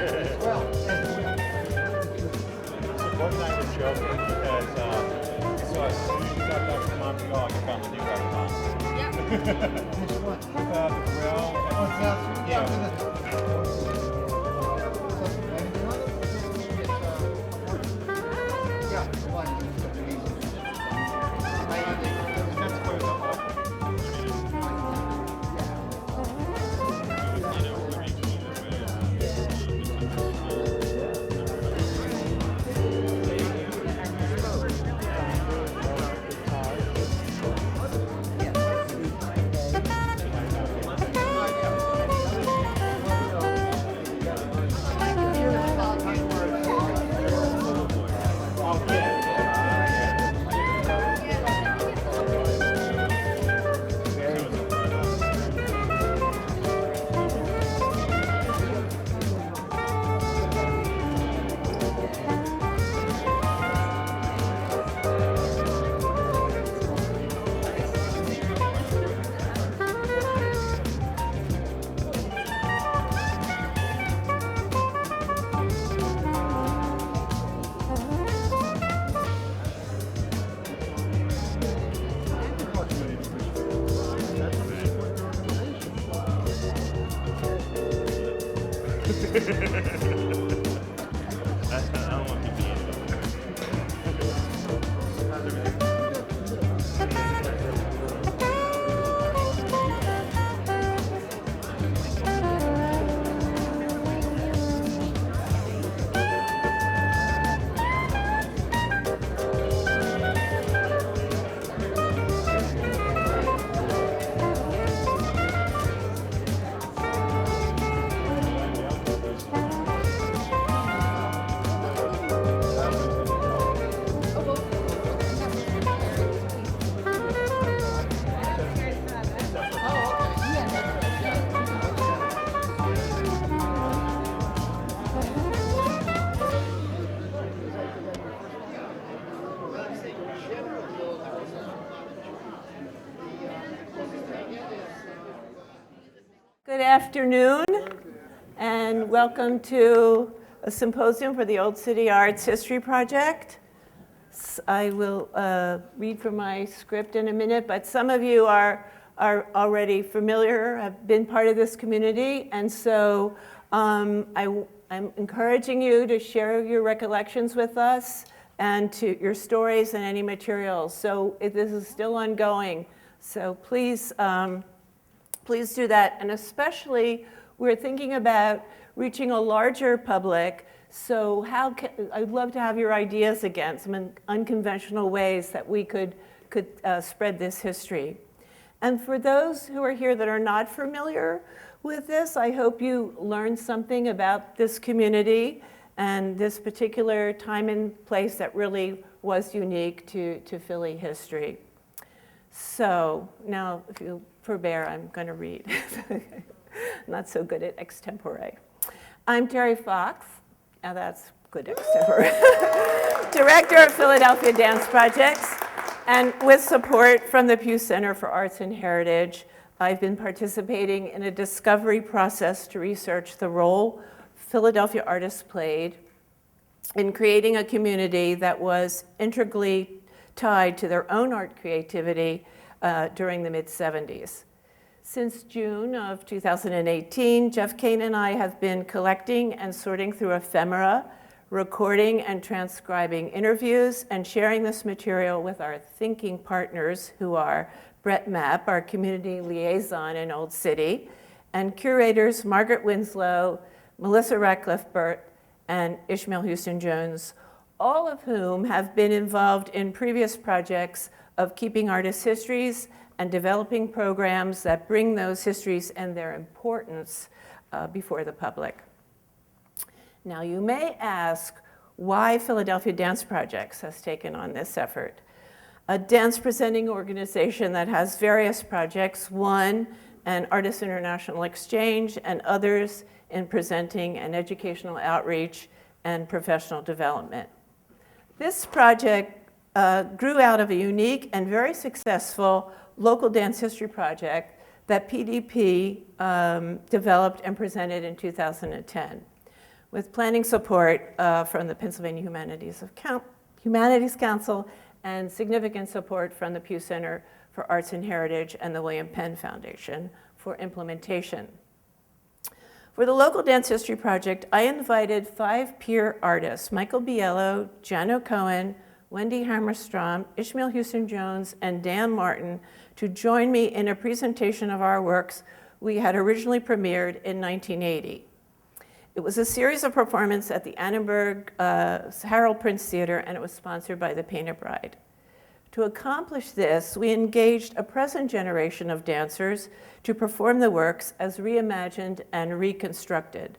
One night we're joking because so as soon as you got back from Montreal, you found the new restaurant. Yep. The grill. Yeah. That's for the offer. Good afternoon, and welcome to a symposium for the Old City Arts History Project. I will read from my script in a minute, but some of you are already familiar, have been part of this community, and so I'm encouraging you to share your recollections with us and to your stories and any materials. So this is still ongoing, so please do that. And especially, we're thinking about reaching a larger public. So I'd love to have your ideas again, some unconventional ways that we could spread this history. And for those who are here that are not familiar with this, I hope you learned something about this community and this particular time and place that really was unique to Philly history. So now, if you'll forbear, I'm going to read. Not so good at extempore. I'm Terry Fox. Now that's good extempore. Director of Philadelphia Dance Projects. And with support from the Pew Center for Arts and Heritage, I've been participating in a discovery process to research the role Philadelphia artists played in creating a community that was integrally tied to their own art creativity during the mid-'70s. Since June of 2018, Jeff Kane and I have been collecting and sorting through ephemera, recording and transcribing interviews, and sharing this material with our thinking partners, who are Brett Mapp, our community liaison in Old City, and curators Margaret Winslow, Melissa Ratcliffe-Burt, and Ishmael Houston Jones, all of whom have been involved in previous projects of keeping artists' histories and developing programs that bring those histories and their importance before the public. Now, you may ask why Philadelphia Dance Projects has taken on this effort. A dance presenting organization that has various projects, one, an Artists International Exchange, and others in presenting and educational outreach and professional development. This project grew out of a unique and very successful local dance history project that PDP developed and presented in 2010. with planning support from the Pennsylvania Humanities Council and significant support from the Pew Center for Arts and Heritage and the William Penn Foundation for implementation. For the local dance history project, I invited 5 peer artists, Michael Biello, Jano Cohen, Wendy Hammerstrom, Ishmael Houston Jones, and Dan Martin to join me in a presentation of our works we had originally premiered in 1980. It was a series of performances at the Annenberg Harold Prince Theater, and it was sponsored by the Painted Bride. To accomplish this, we engaged a present generation of dancers to perform the works as reimagined and reconstructed.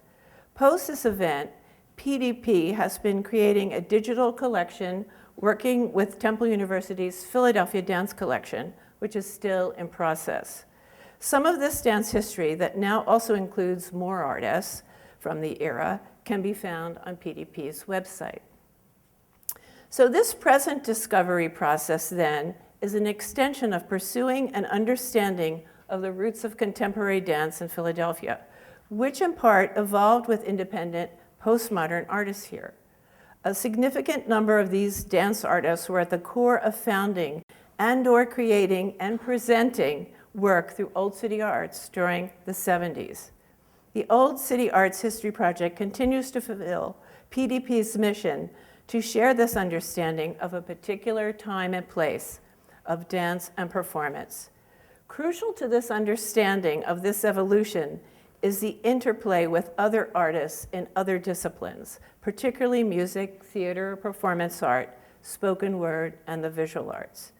Post this event, PDP has been creating a digital collection working with Temple University's Philadelphia Dance Collection, which is still in process. Some of this dance history that now also includes more artists from the era can be found on PDP's website. So this present discovery process then is an extension of pursuing an understanding of the roots of contemporary dance in Philadelphia, which in part evolved with independent postmodern artists here. A significant number of these dance artists were at the core of founding and/or creating and presenting work through Old City Arts during the 70s. The Old City Arts History Project continues to fulfill PDP's mission to share this understanding of a particular time and place of dance and performance. Crucial to this understanding of this evolution is the interplay with other artists in other disciplines, particularly music, theater, performance art, spoken word, and the visual arts.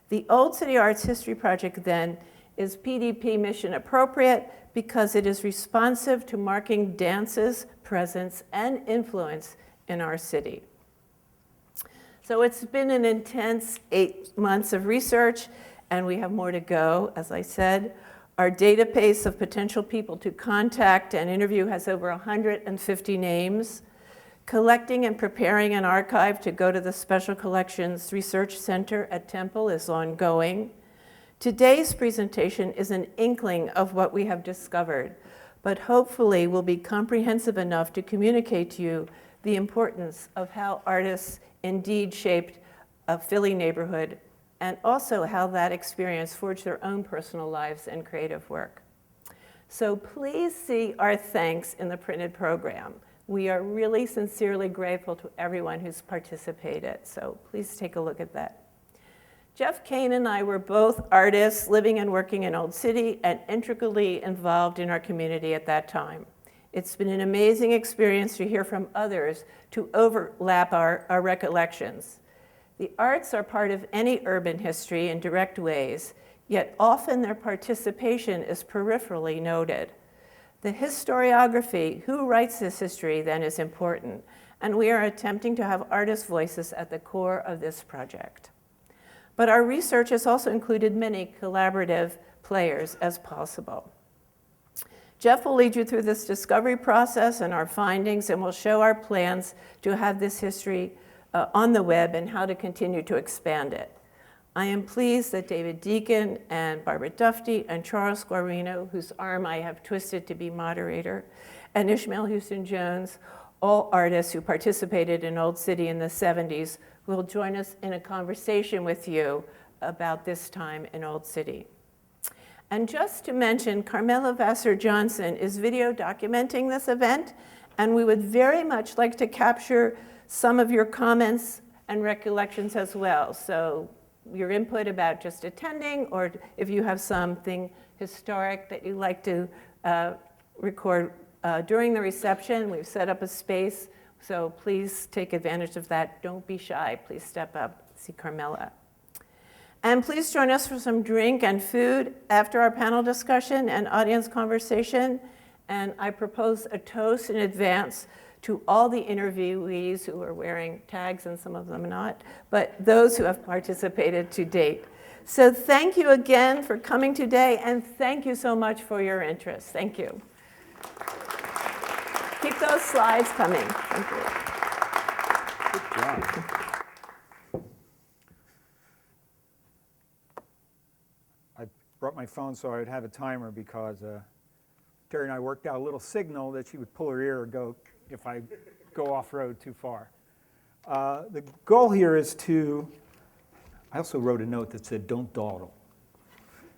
The Old City Arts History Project, then, is PDP mission appropriate because it is responsive to marking dance's presence and influence in our city. So it's been an intense 8 months of research, and we have more to go, as I said. Our database of potential people to contact and interview has over 150 names. Collecting and preparing an archive to go to the Special Collections Research Center at Temple is ongoing. Today's presentation is an inkling of what we have discovered, but hopefully will be comprehensive enough to communicate to you the importance of how artists indeed shaped a Philly neighborhood, and also how that experience forged their own personal lives and creative work. So please see our thanks in the printed program. We are really sincerely grateful to everyone who's participated, so please take a look at that. Jeff Kane and I were both artists living and working in Old City and intricately involved in our community at that time. It's been an amazing experience to hear from others to overlap our recollections. The arts are part of any urban history in direct ways, yet often their participation is peripherally noted. The historiography, who writes this history, then is important, and we are attempting to have artist voices at the core of this project. But our research has also included many collaborative players as possible. Jeff will lead you through this discovery process and our findings, and will show our plans to have this history on the web and how to continue to expand it. I am pleased that David Deacon and Barbara Dufty and Charles Guarino, whose arm I have twisted to be moderator, and Ishmael Houston Jones, all artists who participated in Old City in the 70s, will join us in a conversation with you about this time in Old City. And just to mention, Carmela Vassar Johnson is video documenting this event, and we would very much like to capture some of your comments and recollections as well. So your input about just attending, or if you have something historic that you'd like to record during the reception. We've set up a space, so please take advantage of that. Don't be shy. Please step up, see Carmela. And please join us for some drink and food after our panel discussion and audience conversation. And I propose a toast in advance to all the interviewees who are wearing tags, and some of them not, but those who have participated to date. So thank you again for coming today, and thank you so much for your interest. Thank you. Keep those slides coming. Thank you. Good job. I brought my phone so I would have a timer because Terry and I worked out a little signal that she would pull her ear or go if I go off-road too far. The goal here is to, I also wrote a note that said, don't dawdle.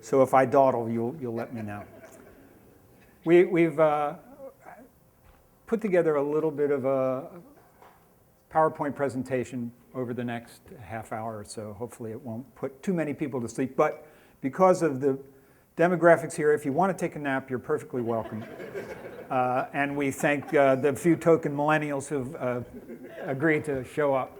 So if I dawdle, you'll let me know. We've put together a little bit of a PowerPoint presentation over the next half hour or so. Hopefully it won't put too many people to sleep, but because of the demographics here, if you want to take a nap, you're perfectly welcome. And we thank the few token millennials who've agreed to show up.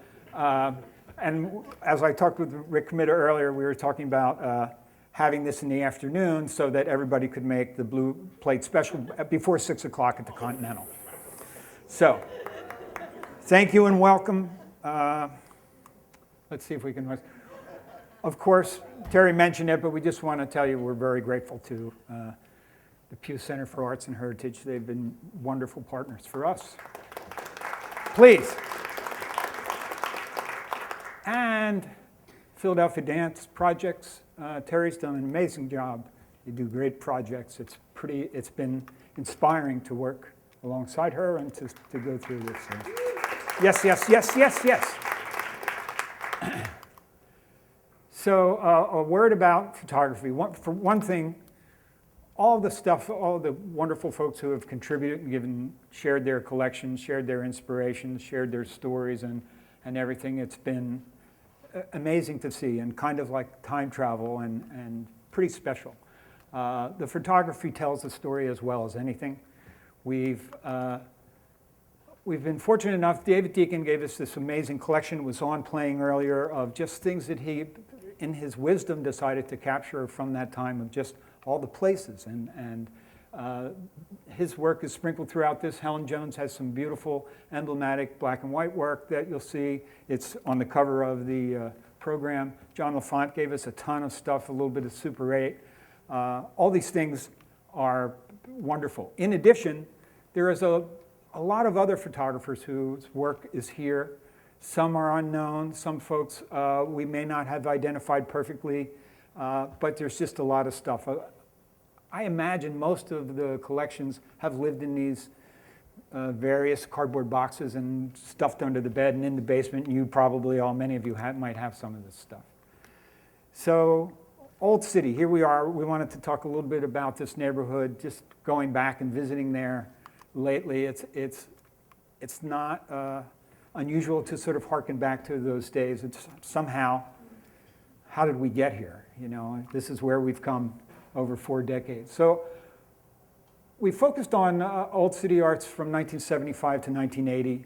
And as I talked with Rick Committer earlier, we were talking about having this in the afternoon so that everybody could make the blue plate special before 6 o'clock at the Continental. So, thank you and welcome. Let's see if we can. Of course, Terry mentioned it, but we just want to tell you we're very grateful to the Pew Center for Arts and Heritage. They've been wonderful partners for us. Please. And Philadelphia Dance Projects. Terry's done an amazing job. You do great projects. It's been inspiring to work alongside her and to go through this. So. Yes, yes, yes, yes, yes. So a word about photography. For one thing, all the wonderful folks who have contributed and shared their collections, shared their inspirations, shared their stories and everything, it's been amazing to see and kind of like time travel and pretty special. The photography tells the story as well as anything. We've been fortunate enough, David Deacon gave us this amazing collection, it was on playing earlier, of just things that he, in his wisdom, decided to capture from that time of just all the places. And his work is sprinkled throughout this. Helen Jones has some beautiful, emblematic black and white work that you'll see. It's on the cover of the program. John LaFont gave us a ton of stuff, a little bit of Super 8. All these things are wonderful. In addition, there is a lot of other photographers whose work is here. Some are unknown, some folks we may not have identified perfectly, but there's just a lot of stuff. I imagine most of the collections have lived in these various cardboard boxes and stuffed under the bed and in the basement. You probably many of you might have some of this stuff. So, Old City, here we are. We wanted to talk a little bit about this neighborhood, just going back and visiting there lately. It's not unusual to sort of harken back to those days. It's somehow, how did we get here? You know, this is where we've come over 4 decades. So we focused on Old City arts from 1975 to 1980.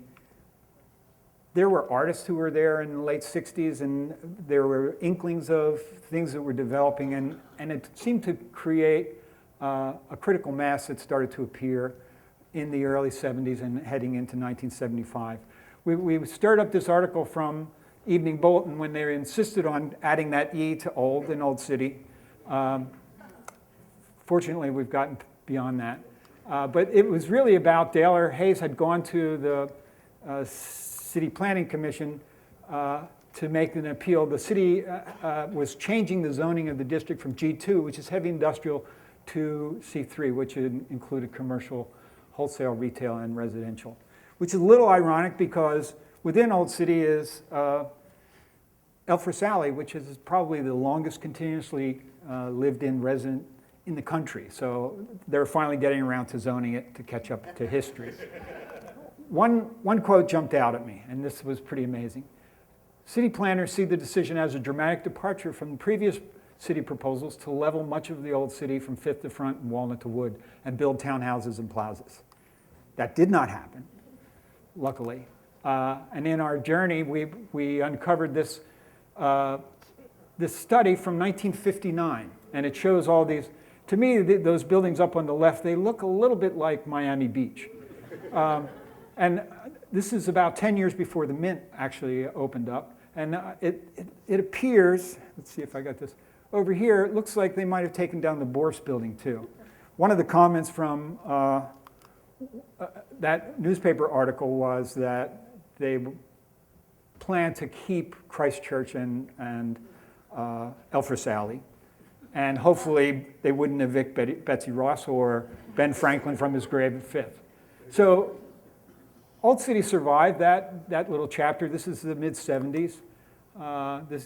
There were artists who were there in the late 60s, and there were inklings of things that were developing, and it seemed to create a critical mass that started to appear in the early 70s and heading into 1975. We stirred up this article from Evening Bulletin when they insisted on adding that E to old in Old City. Fortunately, we've gotten beyond that. But it was really about Dale Hayes had gone to the City Planning Commission to make an appeal. The city was changing the zoning of the district from G2, which is heavy industrial, to C3, which included commercial, wholesale, retail, and residential. Which is a little ironic because within Old City is Elfress Alley, which is probably the longest continuously lived-in resident in the country. So they're finally getting around to zoning it to catch up to history. One quote jumped out at me, and this was pretty amazing. City planners see the decision as a dramatic departure from the previous city proposals to level much of the old city from Fifth to Front and Walnut to Wood and build townhouses and plazas. That did not happen, luckily. And in our journey, we uncovered this study from 1959, and it shows all these. To me, those buildings up on the left, they look a little bit like Miami Beach. And this is about 10 years before the Mint actually opened up. And it appears, let's see if I got this, over here, it looks like they might have taken down the Bourse building too. One of the comments from that newspaper article was that they plan to keep Christchurch and Elfress Alley. And hopefully they wouldn't evict Betsy Ross or Ben Franklin from his grave at Fifth. So Old City survived that little chapter. This is the mid-'70s.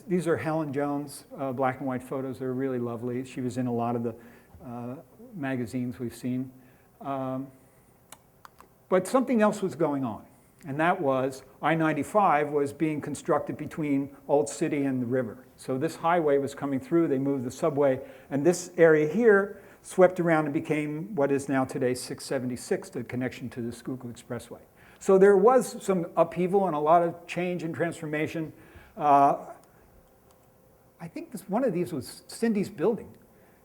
These are Helen Jones' black and white photos. They're really lovely. She was in a lot of the magazines we've seen. But something else was going on, and that was I-95 was being constructed between Old City and the river. So this highway was coming through. They moved the subway, and this area here swept around and became what is now today 676, the connection to the Schuylkill Expressway. So there was some upheaval and a lot of change and transformation. I think one of these was Cindy's building.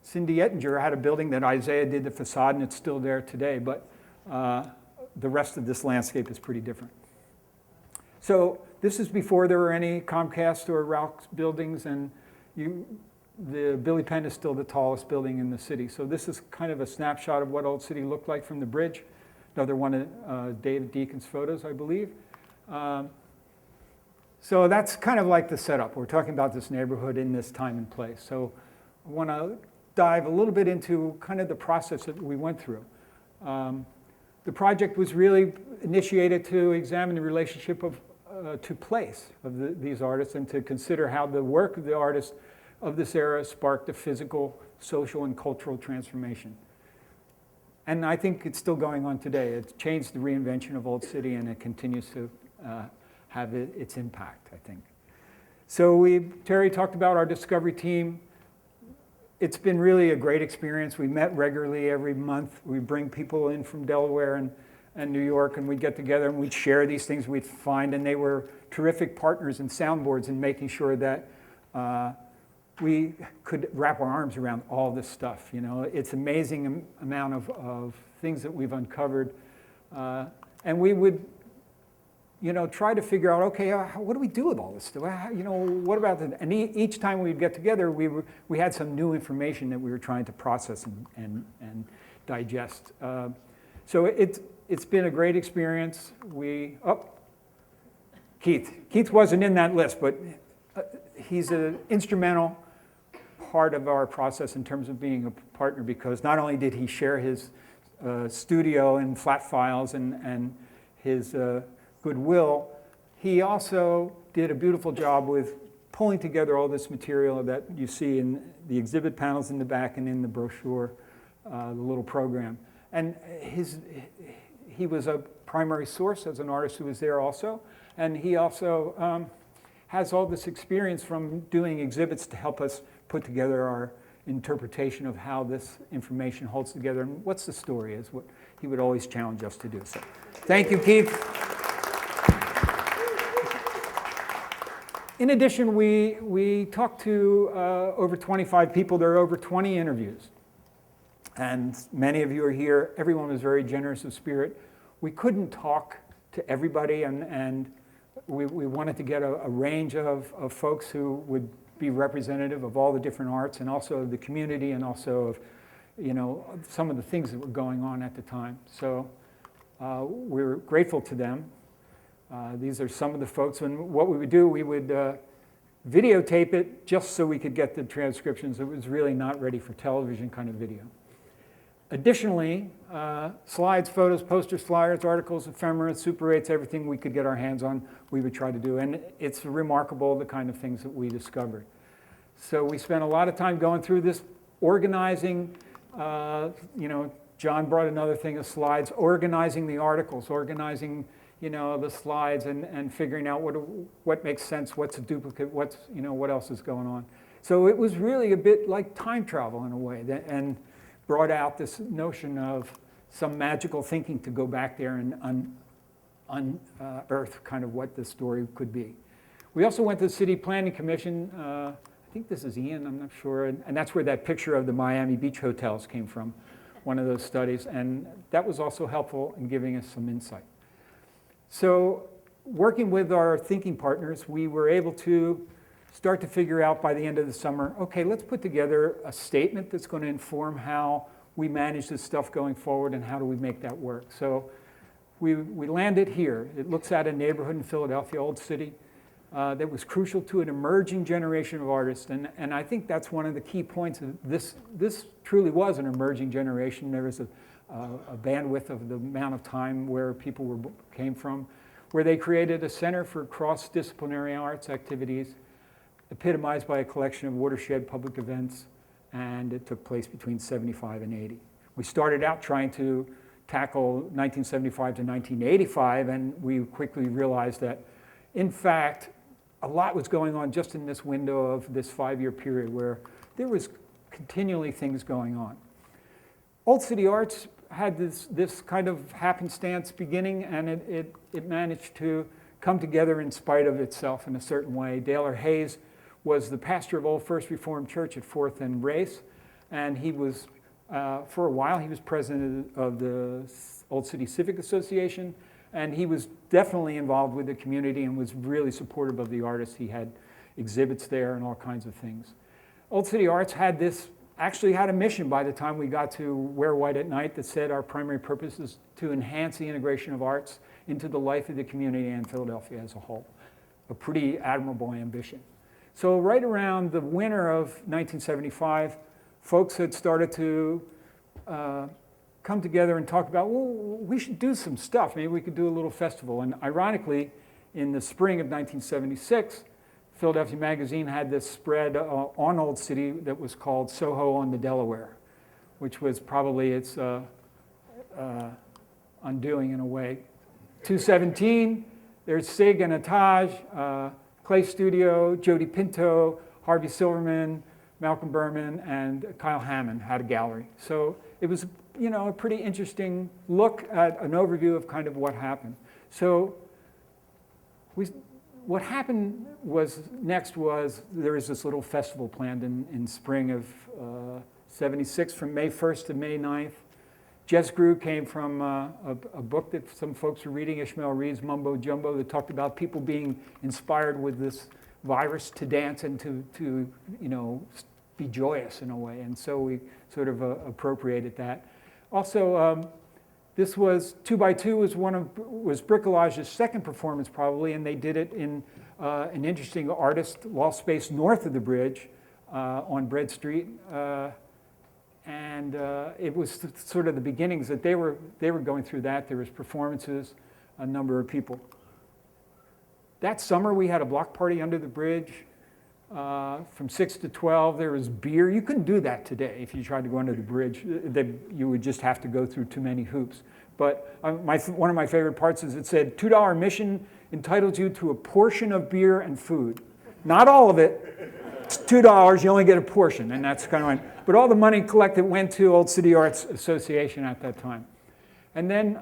Cindy Ettinger had a building that Isaiah did the facade, and it's still there today, but the rest of this landscape is pretty different. So this is before there were any Comcast or Ralph's buildings, and the Billy Penn is still the tallest building in the city. So this is kind of a snapshot of what Old City looked like from the bridge. Another one of David Deacon's photos, I believe. So that's kind of like the setup. We're talking about this neighborhood in this time and place. So I want to dive a little bit into kind of the process that we went through. The project was really initiated to examine the relationship to place of these artists and to consider how the work of the artists of this era sparked a physical, social, and cultural transformation. And I think it's still going on today. It's changed the reinvention of Old City, and it continues to have its impact, I think. So Terry talked about our discovery team. It's been really a great experience. We met regularly every month. We bring people in from Delaware and New York, and we'd get together and we'd share these things we'd find, and they were terrific partners and soundboards in making sure that we could wrap our arms around all this stuff. You know, it's an amazing amount of things that we've uncovered, and we would, you know, try to figure out, okay, what do we do with all this stuff? You know, what about the, and each time we'd get together, we had some new information that we were trying to process and digest. So it's been a great experience. Keith wasn't in that list, but he's an instrumental part of our process in terms of being a partner, because not only did he share his studio and flat files and his goodwill, he also did a beautiful job with pulling together all this material that you see in the exhibit panels in the back and in the brochure, the little program. And he was a primary source as an artist who was there also, and he also has all this experience from doing exhibits to help us put together our interpretation of how this information holds together and what's the story is what he would always challenge us to do. So thank you, Keith. In addition, we talked to over 25 people. There are over 20 interviews. And many of you are here. Everyone was very generous of spirit. We couldn't talk to everybody, and we wanted to get a range of folks who would be representative of all the different arts and also of the community and also of, you know, some of the things that were going on at the time. So we're grateful to them. These are some of the folks, and what we would do, we would videotape it just so we could get the transcriptions. It was really not ready for television kind of video. Additionally, slides, photos, posters, flyers, articles, ephemera, Super 8s, everything we could get our hands on, we would try to do. And it's remarkable the kind of things that we discovered. So we spent a lot of time going through this, organizing, you know, John brought another thing of slides, organizing the articles, organizing, you know, the slides and figuring out what makes sense, what's a duplicate, what's, you know, what else is going on. So it was really a bit like time travel in a way, and brought out this notion of some magical thinking to go back there and unearth kind of what the story could be. We also went to the City Planning Commission. I think this is Ian, I'm not sure, and that's where that picture of the Miami Beach hotels came from, one of those studies, and that was also helpful in giving us some insight. So working with our thinking partners, we were able to start to figure out by the end of the summer, okay, let's put together a statement that's going to inform how we manage this stuff going forward and how do we make that work. So we landed here. It looks at a neighborhood in Philadelphia, Old City, that was crucial to an emerging generation of artists. And I think that's one of the key points of this. This truly was an emerging generation. There was a bandwidth of the amount of time where people came from, where they created a center for cross-disciplinary arts activities, epitomized by a collection of watershed public events, and it took place between 75 and 80. We started out trying to tackle 1975 to 1985, and we quickly realized that, in fact, a lot was going on just in this window of this 5-year period where there was continually things going on. Old City Arts had this kind of happenstance beginning, and it managed to come together in spite of itself in a certain way. Dale Hayes was the pastor of Old First Reformed Church at 4th and Race, and he was, for a while, he was president of the Old City Civic Association, and he was definitely involved with the community and was really supportive of the artists. He had exhibits there and all kinds of things. Old City Arts actually had a mission by the time we got to Wear White at Night that said our primary purpose is to enhance the integration of arts into the life of the community and Philadelphia as a whole. A pretty admirable ambition. So right around the winter of 1975, folks had started to come together and talk about, well, we should do some stuff. Maybe we could do a little festival. And ironically, in the spring of 1976, Philadelphia Magazine had this spread on Old City that was called Soho on the Delaware, which was probably its undoing in a way. 217, there's Sig and Ataj, Clay Studio, Jody Pinto, Harvey Silverman, Malcolm Berman, and Kyle Hammond had a gallery. So it was, a pretty interesting look at an overview of kind of what happened. So what happened next was there was this little festival planned in spring of 76 from May 1st to May 9th. Jess Grew came from a book that some folks were reading, Ishmael Reed's Mumbo Jumbo, that talked about people being inspired with this virus to dance and to be joyous in a way. And so we sort of appropriated that. Also, this was 2x2 was Bricolage's second performance probably, and they did it in an interesting artist loft space north of the bridge on Bread Street. And it was sort of the beginnings that they were going through that. There was performances, a number of people. That summer we had a block party under the bridge from 6 to 12. There was beer. You couldn't do that today if you tried to go under the bridge. You would just have to go through too many hoops. But one of my favorite parts is it said, $2 admission entitles you to a portion of beer and food. Not all of it. It's $2, you only get a portion, and that's kind of right. But all the money collected went to Old City Arts Association at that time. And then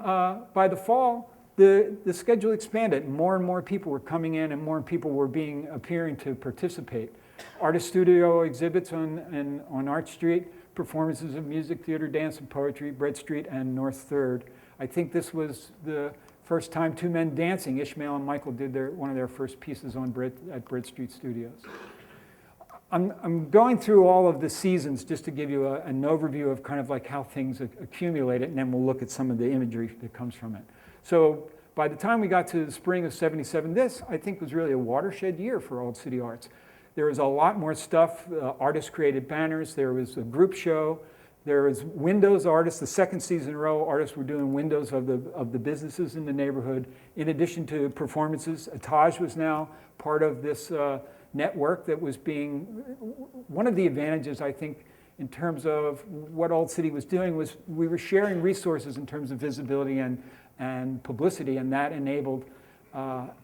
by the fall, the schedule expanded. More and more people were coming in, and more people were appearing to participate. Artist studio exhibits on Arch Street, performances of music, theater, dance, and poetry, Bread Street and North 3rd. I think this was the first time Two Men Dancing, Ishmael and Michael, did one of their first pieces at Bread Street Studios. I'm going through all of the seasons just to give you an overview of kind of like how things accumulated, and then we'll look at some of the imagery that comes from it. So by the time we got to the spring of 77, this, I think, was really a watershed year for Old City Arts. There was a lot more stuff. Artists created banners. There was a group show. There was windows artists. The second season in a row, artists were doing windows of the businesses in the neighborhood. In addition to performances, Ataj was now part of this network that was being, one of the advantages, I think, in terms of what Old City was doing was we were sharing resources in terms of visibility and publicity, and that enabled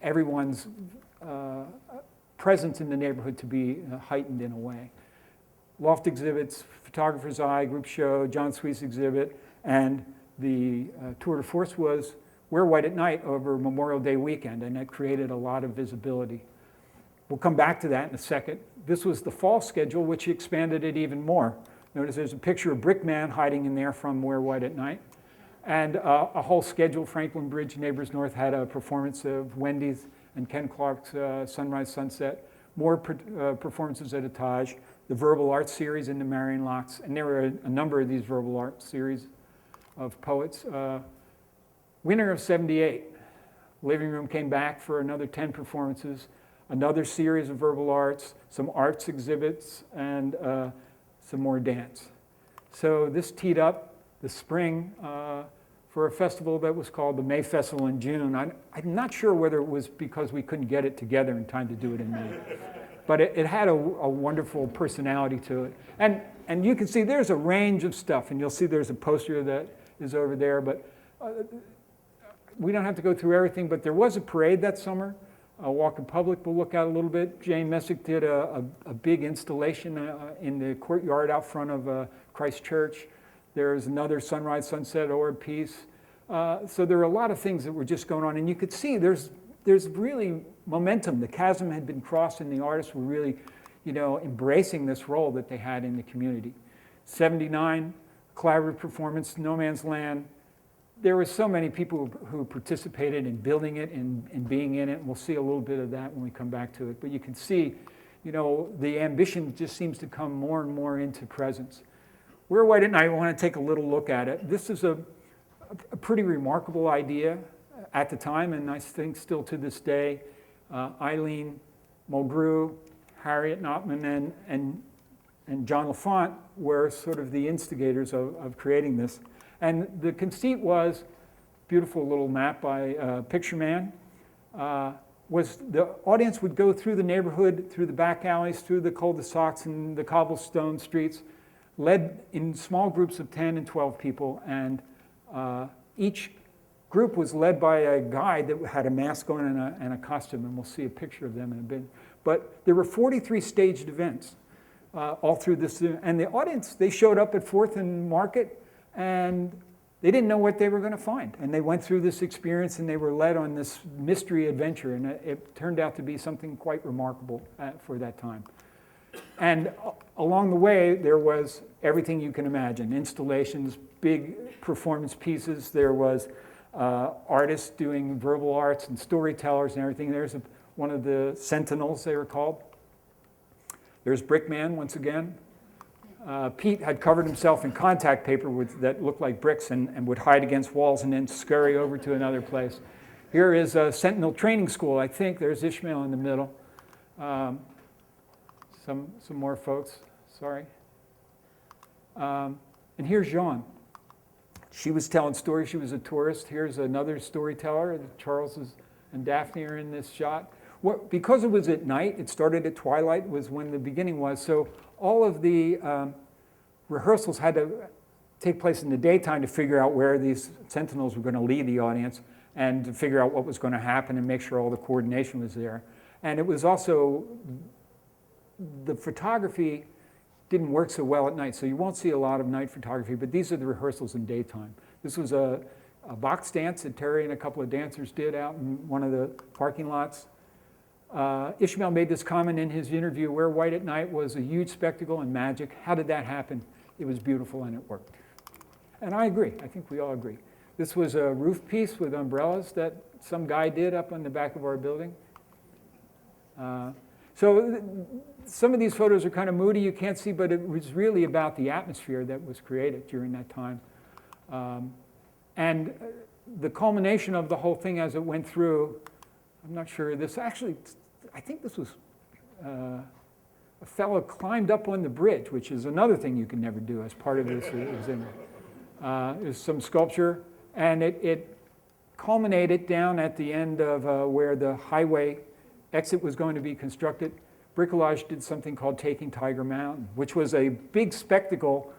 everyone's presence in the neighborhood to be heightened in a way. Loft exhibits, Photographer's Eye, group show, John Sweet's exhibit, and the tour de force was Wear White at Night over Memorial Day weekend, and that created a lot of visibility. We'll come back to that in a second. This was the fall schedule, which expanded it even more. Notice there's a picture of Brickman hiding in there from Wear White at Night. And a whole schedule. Franklin Bridge Neighbors North had a performance of Wendy's and Ken Clark's Sunrise Sunset. More performances at Ataj. The Verbal Art Series in the Marion Locks. And there were a number of these Verbal Art Series of poets. Winter of 78. Living Room came back for another 10 performances. Another series of verbal arts, some arts exhibits, and some more dance. So this teed up the spring for a festival that was called the May Festival in June. I'm not sure whether it was because we couldn't get it together in time to do it in May. But it had a wonderful personality to it. And you can see there's a range of stuff, and you'll see there's a poster that is over there, but we don't have to go through everything, but there was a parade that summer. Walk in Public will look at a little bit. Jane Messick did a big installation in the courtyard out front of Christ Church. There's another sunrise, sunset, orb piece. So there were a lot of things that were just going on, and you could see there's really momentum. The chasm had been crossed, and the artists were really, embracing this role that they had in the community. 79, collaborative performance, No Man's Land. There were so many people who participated in building it and being in it. And we'll see a little bit of that when we come back to it. But you can see, the ambition just seems to come more and more into presence. We're White at Night. I want to take a little look at it. This is a pretty remarkable idea at the time, and I think still to this day. Eileen Mulgrew, Harriet Notman, and John Lafont were sort of the instigators of creating this. And the conceit was, beautiful little map by Picture Man, was the audience would go through the neighborhood, through the back alleys, through the cul-de-sacs and the cobblestone streets, led in small groups of 10 and 12 people, and each group was led by a guide that had a mask on and a costume, and we'll see a picture of them in a bit. But there were 43 staged events all through this, and the audience, they showed up at 4th and Market, and they didn't know what they were going to find. And they went through this experience, and they were led on this mystery adventure, and it turned out to be something quite remarkable for that time. And along the way, there was everything you can imagine: installations, big performance pieces. There was artists doing verbal arts and storytellers and everything. There's one of the Sentinels, they were called. There's Brickman once again. Pete had covered himself in contact paper that looked like bricks and would hide against walls and then scurry over to another place. Here is a Sentinel Training School. I think there's Ishmael in the middle. Some more folks, sorry. And here's Jean. She was telling stories. She was a tourist. Here's another storyteller. Charles and Daphne are in this shot. Because it was at night, it started at twilight, was when the beginning was. So all of the rehearsals had to take place in the daytime to figure out where these sentinels were going to lead the audience and to figure out what was going to happen and make sure all the coordination was there. And it was also, the photography didn't work so well at night, so you won't see a lot of night photography, but these are the rehearsals in daytime. This was a box dance that Terry and a couple of dancers did out in one of the parking lots. Ishmael made this comment in his interview: We're White at Night was a huge spectacle and magic. How did that happen? It was beautiful and it worked. And I agree. I think we all agree. This was a roof piece with umbrellas that some guy did up on the back of our building. So some of these photos are kind of moody, you can't see, but it was really about the atmosphere that was created during that time. And the culmination of the whole thing as it went through, I'm not sure, this actually, I think this was a fellow climbed up on the bridge, which is another thing you can never do as part of this. Is some sculpture, and it culminated down at the end of where the highway exit was going to be constructed. Bricolage did something called Taking Tiger Mountain, which was a big spectacle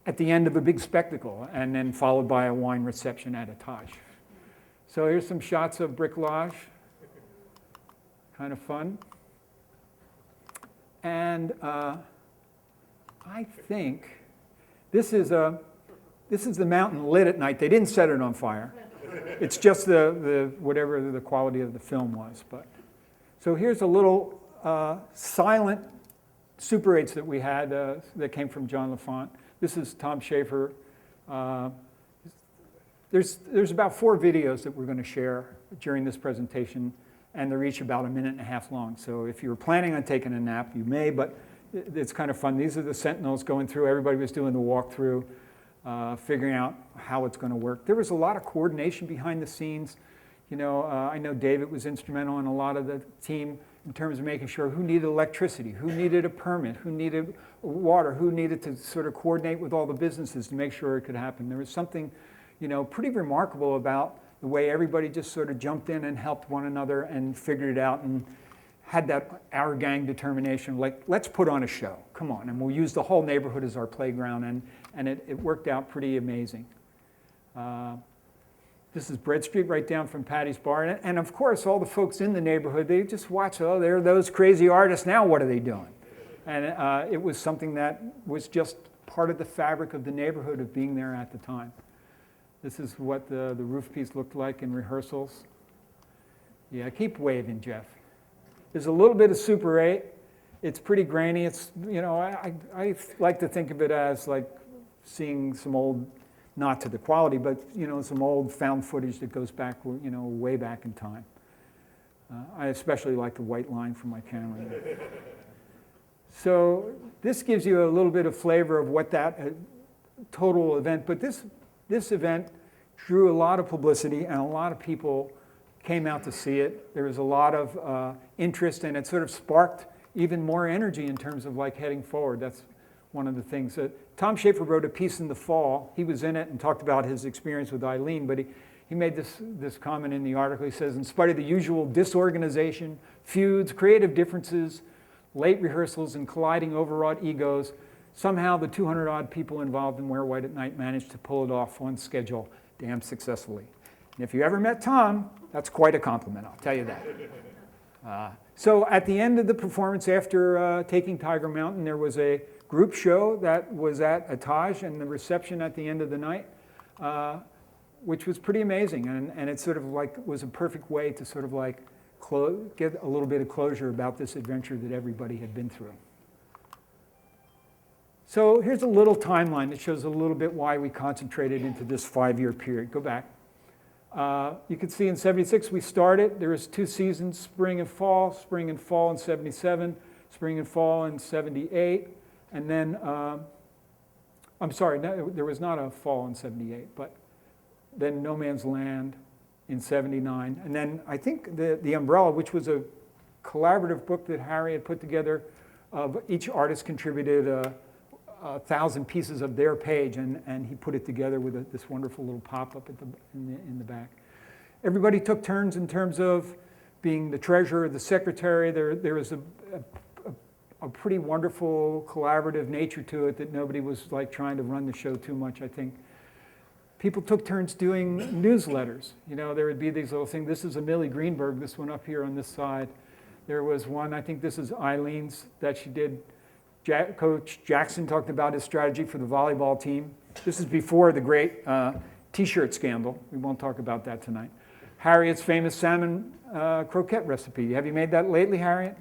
at the end of a big spectacle, and then followed by a wine reception at a Taj. So here's some shots of bricolage, kind of fun. And I think this is the mountain lit at night. They didn't set it on fire. It's just the whatever the quality of the film was. But so here's a little silent Super 8s that we had that came from John Lafont. This is Tom Schaefer. There's about 4 videos that we're going to share during this presentation, and they're each about 1.5 minutes long. So if you're planning on taking a nap, you may, but it's kind of fun. These are the Sentinels going through. Everybody was doing the walkthrough, figuring out how it's going to work. There was a lot of coordination behind the scenes. I know David was instrumental in a lot of the team in terms of making sure who needed electricity, who needed a permit, who needed water, who needed to sort of coordinate with all the businesses to make sure it could happen. There was something, pretty remarkable about the way everybody just sort of jumped in and helped one another and figured it out and had that our gang determination, like, let's put on a show, come on, and we'll use the whole neighborhood as our playground, and it worked out pretty amazing. This is Bread Street right down from Patty's Bar, and of course all the folks in the neighborhood, they just watch, oh, there are those crazy artists, now what are they doing? And it was something that was just part of the fabric of the neighborhood of being there at the time. This is what the roof piece looked like in rehearsals. Yeah, keep waving, Jeff. There's a little bit of Super 8. It's pretty grainy. It's, I like to think of it as like seeing some old, not to the quality, but some old found footage that goes back, way back in time. I especially like the white line from my camera. So this gives you a little bit of flavor of what that total event, but this event drew a lot of publicity and a lot of people came out to see it. There was a lot of interest, and it sort of sparked even more energy in terms of like heading forward. That's one of the things. Tom Schaefer wrote a piece in the fall. He was in it and talked about his experience with Eileen, but he made this comment in the article. He says, in spite of the usual disorganization, feuds, creative differences, late rehearsals, and colliding overwrought egos, somehow the 200-odd people involved in Wear White at Night managed to pull it off on schedule damn successfully. And if you ever met Tom, that's quite a compliment, I'll tell you that. So at the end of the performance, after taking Tiger Mountain, there was a group show that was at Etage and the reception at the end of the night, which was pretty amazing. And it sort of like was a perfect way to sort of like get a little bit of closure about this adventure that everybody had been through. So here's a little timeline that shows a little bit why we concentrated into this 5-year period. Go back. You can see in 76 we started. There was 2 seasons, spring and fall in 77, spring and fall in 78. And then, I'm sorry, no, there was not a fall in 78, but then No Man's Land in 79. And then I think the Umbrella, which was a collaborative book that Harry had put together, each artist contributed 1,000 pieces of their page, and he put it together with this wonderful little pop-up in the back. Everybody took turns in terms of being the treasurer, the secretary. There was a pretty wonderful collaborative nature to it that nobody was like trying to run the show too much, I think. People took turns doing newsletters. There would be these little things. This is a Millie Greenberg, this one up here on this side. There was one, I think this is Eileen's, that she did. Coach Jackson talked about his strategy for the volleyball team. This is before the great T-shirt scandal. We won't talk about that tonight. Harriet's famous salmon croquette recipe. Have you made that lately, Harriet?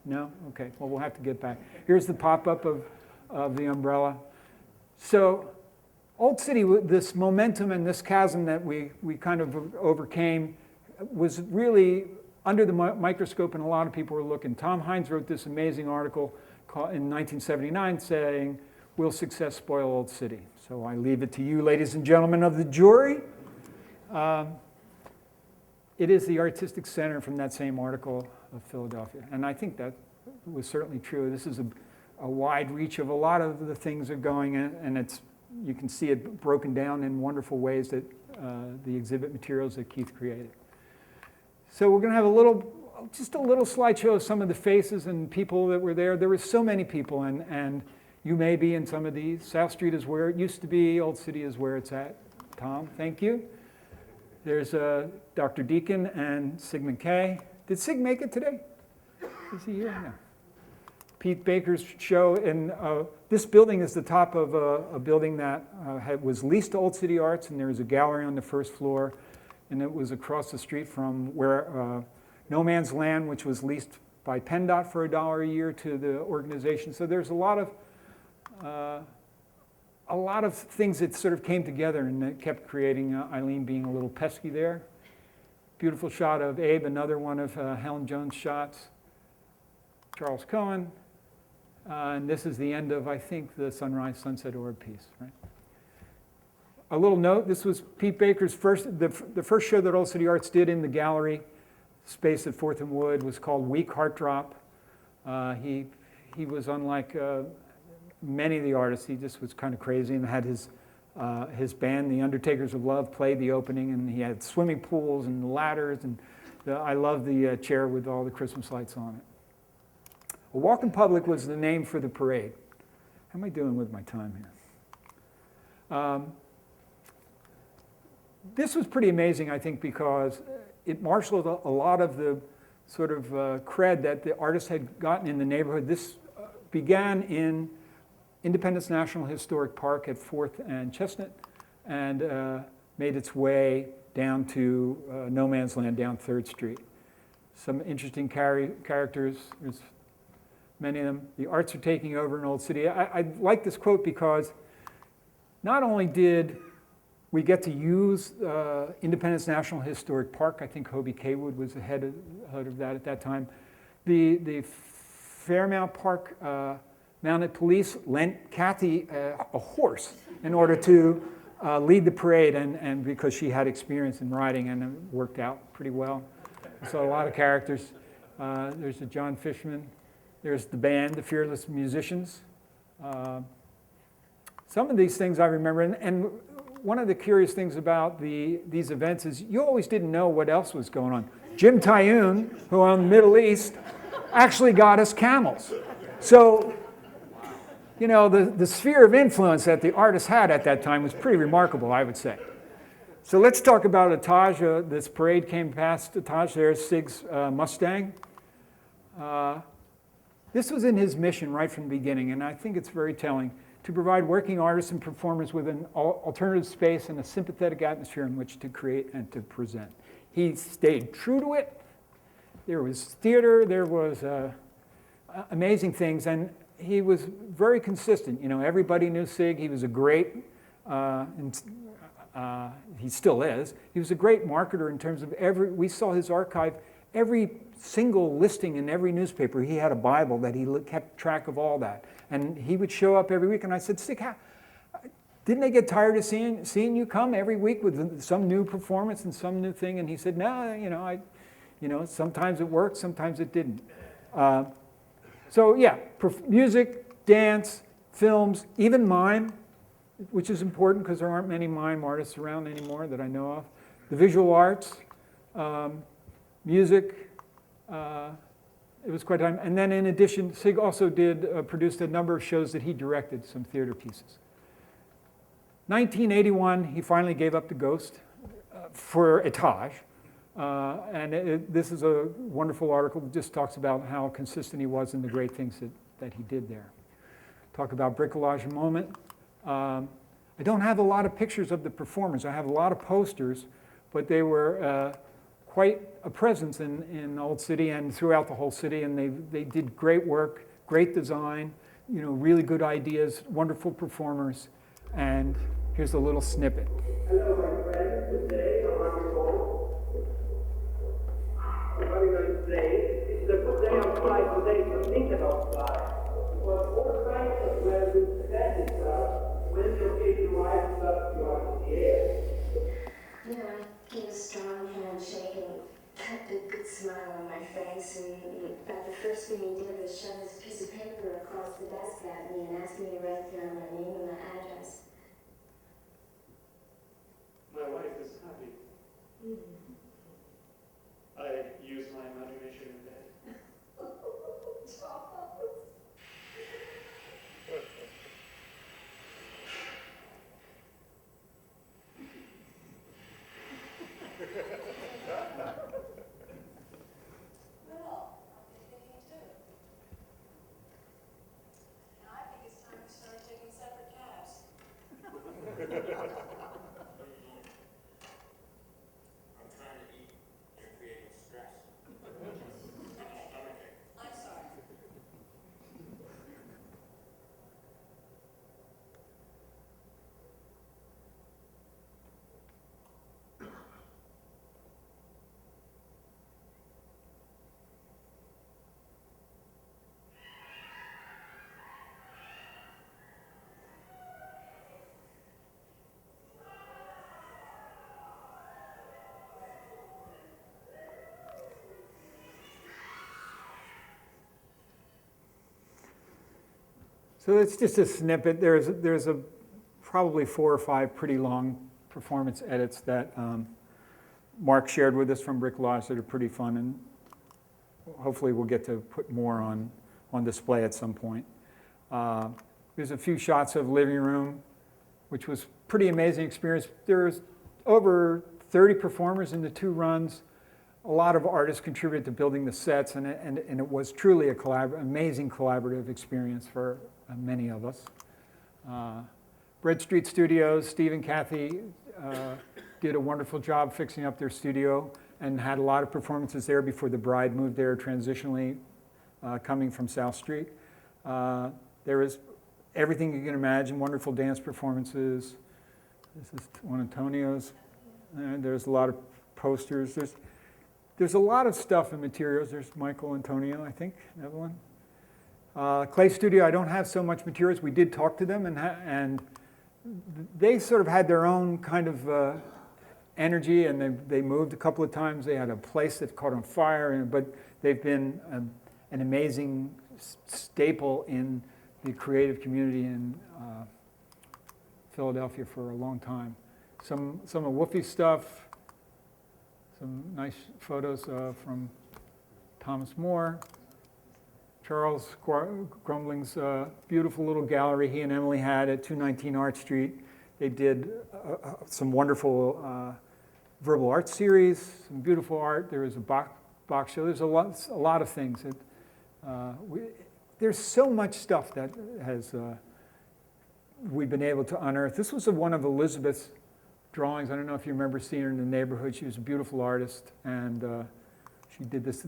No? Okay, well, we'll have to get back. Here's the pop-up of the Umbrella. So Old City, this momentum and this chasm that we kind of overcame was really under the microscope, and a lot of people were looking. Tom Hines wrote this amazing article in 1979 saying, "Will success spoil Old City?" So I leave it to you, ladies and gentlemen of the jury. It is the artistic center from that same article of Philadelphia. And I think that was certainly true. This is a wide reach of a lot of the things that are going in, and you can see it broken down in wonderful ways that the exhibit materials that Keith created. So we're going to have just a little slideshow of some of the faces and people that were there. There were so many people, and you may be in some of these. South Street is where it used to be. Old City is where it's at. Tom, thank you. There's Dr. Deacon and Sigmund Kay. Did Sig make it today? Is he here? No. Pete Baker's show, and this building is the top of a building that was leased to Old City Arts, and there was a gallery on the first floor, and it was across the street from where No Man's Land, which was leased by PennDOT for $1 a year to the organization. So there's a lot of things that sort of came together and that kept creating Eileen being a little pesky there. Beautiful shot of Abe, another one of Helen Jones' shots. Charles Cohen. And this is the end of, I think, the Sunrise Sunset Orb piece, right? A little note, this was Pete Baker's the first show that Old City Arts did in the gallery. space at Fourth and Wood was called Weak Heart Drop. He was unlike many of the artists. He just was kind of crazy and had his band, the Undertakers of Love, played the opening, and he had swimming pools and ladders, and I love the chair with all the Christmas lights on it. A Walk in Public was the name for the parade. How am I doing with my time here? This was pretty amazing, I think, because it marshaled a lot of the sort of cred that the artists had gotten in the neighborhood. This began in Independence National Historic Park at 4th and Chestnut, and made its way down to no man's land down 3rd Street. Some interesting characters, there's many of them. The arts are taking over in Old City. I like this quote because not only did we get to use Independence National Historic Park, I think Hobie Kaywood was the head of that at that time. The Fairmount Park Mounted Police lent Kathy a horse in order to lead the parade, and because she had experience in riding, and it worked out pretty well. So a lot of characters. There's a John Fishman. There's the band, the Fearless Musicians. Some of these things I remember, and one of the curious things about these events is you always didn't know what else was going on. Jim Tyoon, who owned the Middle East, actually got us camels. So, you know, the sphere of influence that the artists had at that time was pretty remarkable, I would say. So let's talk about Ataj. This parade came past Ataj. There's Sig's Mustang. This was in his mission right from the beginning, and I think it's very telling, to provide working artists and performers with an alternative space and a sympathetic atmosphere in which to create and to present. He stayed true to it. There was theater, there was amazing things, and he was very consistent. You know, everybody knew Sig. He was a great, he still is. He was a great marketer in terms of we saw his archive, every single listing in every newspaper. He had a Bible that he kept track of all that. And he would show up every week, and I said, Sig, didn't they get tired of seeing you come every week with some new performance and some new thing? And he said, no, sometimes it worked, sometimes it didn't. So yeah, music, dance, films, even mime, which is important because there aren't many mime artists around anymore that I know of. The visual arts, music, it was quite time. And then in addition, Sig also produced a number of shows that he directed, some theater pieces. 1981, he finally gave up the ghost for Etage. This is a wonderful article that just talks about how consistent he was and the great things that he did there. Talk about bricolage a moment. I don't have a lot of pictures of the performers. I have a lot of posters, but they were quite a presence in Old City and throughout the whole city, and they did great work, great design, really good ideas, wonderful performers, and here's a little snippet. Hello, my friends. Today on our call, what we're going to say is a good day outside today to think about flight. Because all kinds of weather that is when your baby rises up, you are in the air. Yeah, he was strong handshake and kept a good smile on my face, and about the first thing he did was shove his piece of paper across the desk at me and ask me to write down my name and my address. My wife is happy. Mm-hmm. I use my imagination in bed. So it's just a snippet. There's probably 4 or 5 pretty long performance edits that Mark shared with us from Brick Lodge that are pretty fun, and hopefully we'll get to put more on display at some point. There's a few shots of living room, which was pretty amazing experience. There's over 30 performers in the 2 runs. A lot of artists contributed to building the sets, and it was truly an amazing collaborative experience for many of us. Bread Street Studios, Steve and Kathy did a wonderful job fixing up their studio and had a lot of performances there before the bride moved there transitionally, coming from South Street. There was everything you can imagine, wonderful dance performances. This is one of Antonio's. There's a lot of posters. There's a lot of stuff and materials. There's Michael Antonio, I think, that one. Clay Studio, I don't have so much materials. We did talk to them, and they sort of had their own kind of energy, and they moved a couple of times. They had a place that caught on fire, but they've been an amazing staple in the creative community in Philadelphia for a long time. Some of Wolfie's stuff, some nice photos from Thomas More. Charles Grumbling's beautiful little gallery he and Emily had at 219 Art Street. They did some wonderful verbal art series, some beautiful art. There was a box show. There's a lot of things. There's so much stuff that we've been able to unearth. This was one of Elizabeth's drawings. I don't know if you remember seeing her in the neighborhood. She was a beautiful artist, and she did this.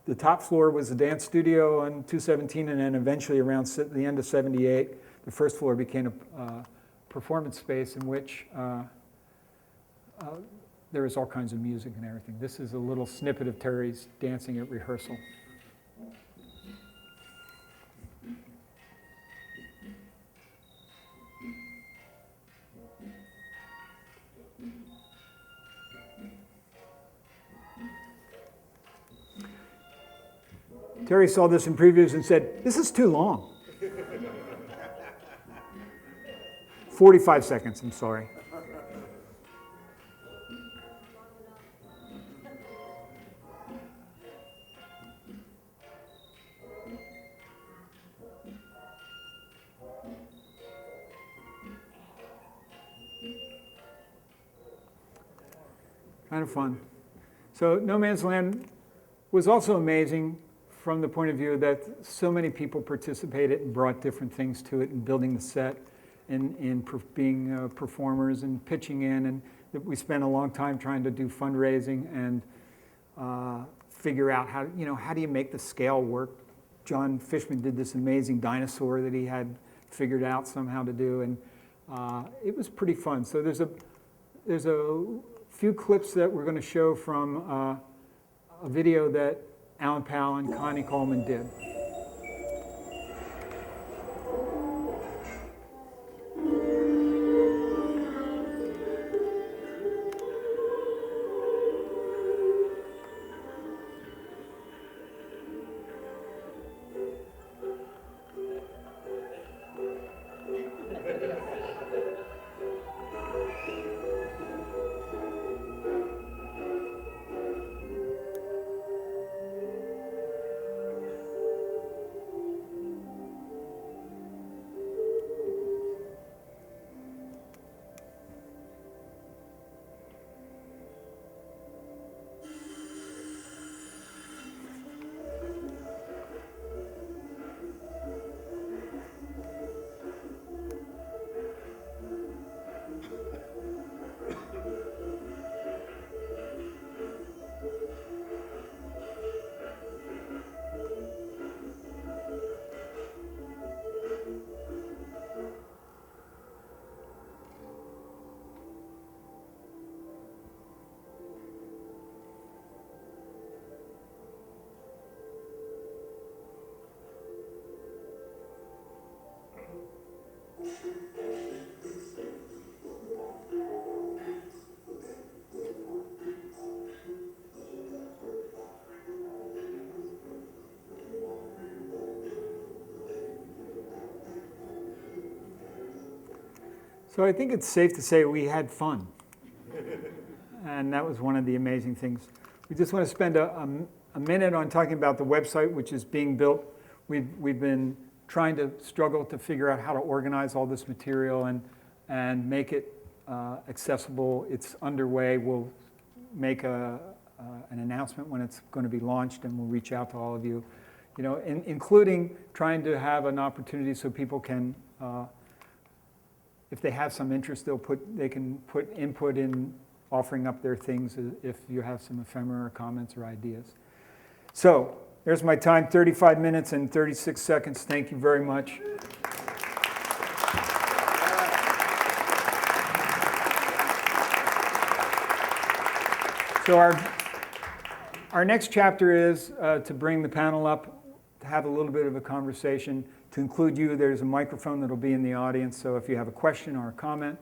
The top floor was a dance studio on 217, and then eventually around the end of 78, the first floor became a performance space in which there was all kinds of music and everything. This is a little snippet of Terry's dancing at rehearsal. Terry saw this in previews and said, "This is too long." 45 seconds, I'm sorry. Kind of fun. So No Man's Land was also amazing from the point of view that so many people participated and brought different things to it, and building the set, in being performers and pitching in, and we spent a long time trying to do fundraising and figure out how do you make the scale work. John Fishman did this amazing dinosaur that he had figured out somehow to do, and it was pretty fun. So there's a few clips that we're going to show from a video that Alan Powell and Connie Coleman did. So I think it's safe to say we had fun. And that was one of the amazing things. We just want to spend a minute on talking about the website, which is being built. We've been trying to struggle to figure out how to organize all this material and make it accessible. It's underway. We'll make an announcement when it's going to be launched, and we'll reach out to all of you. You know, including trying to have an opportunity so people can, if they have some interest, they can put input in offering up their things if you have some ephemera comments or ideas. So there's my time, 35 minutes and 36 seconds. Thank you very much. So our next chapter is to bring the panel up, to have a little bit of a conversation. To include you, there's a microphone that'll be in the audience, so if you have a question or a comment.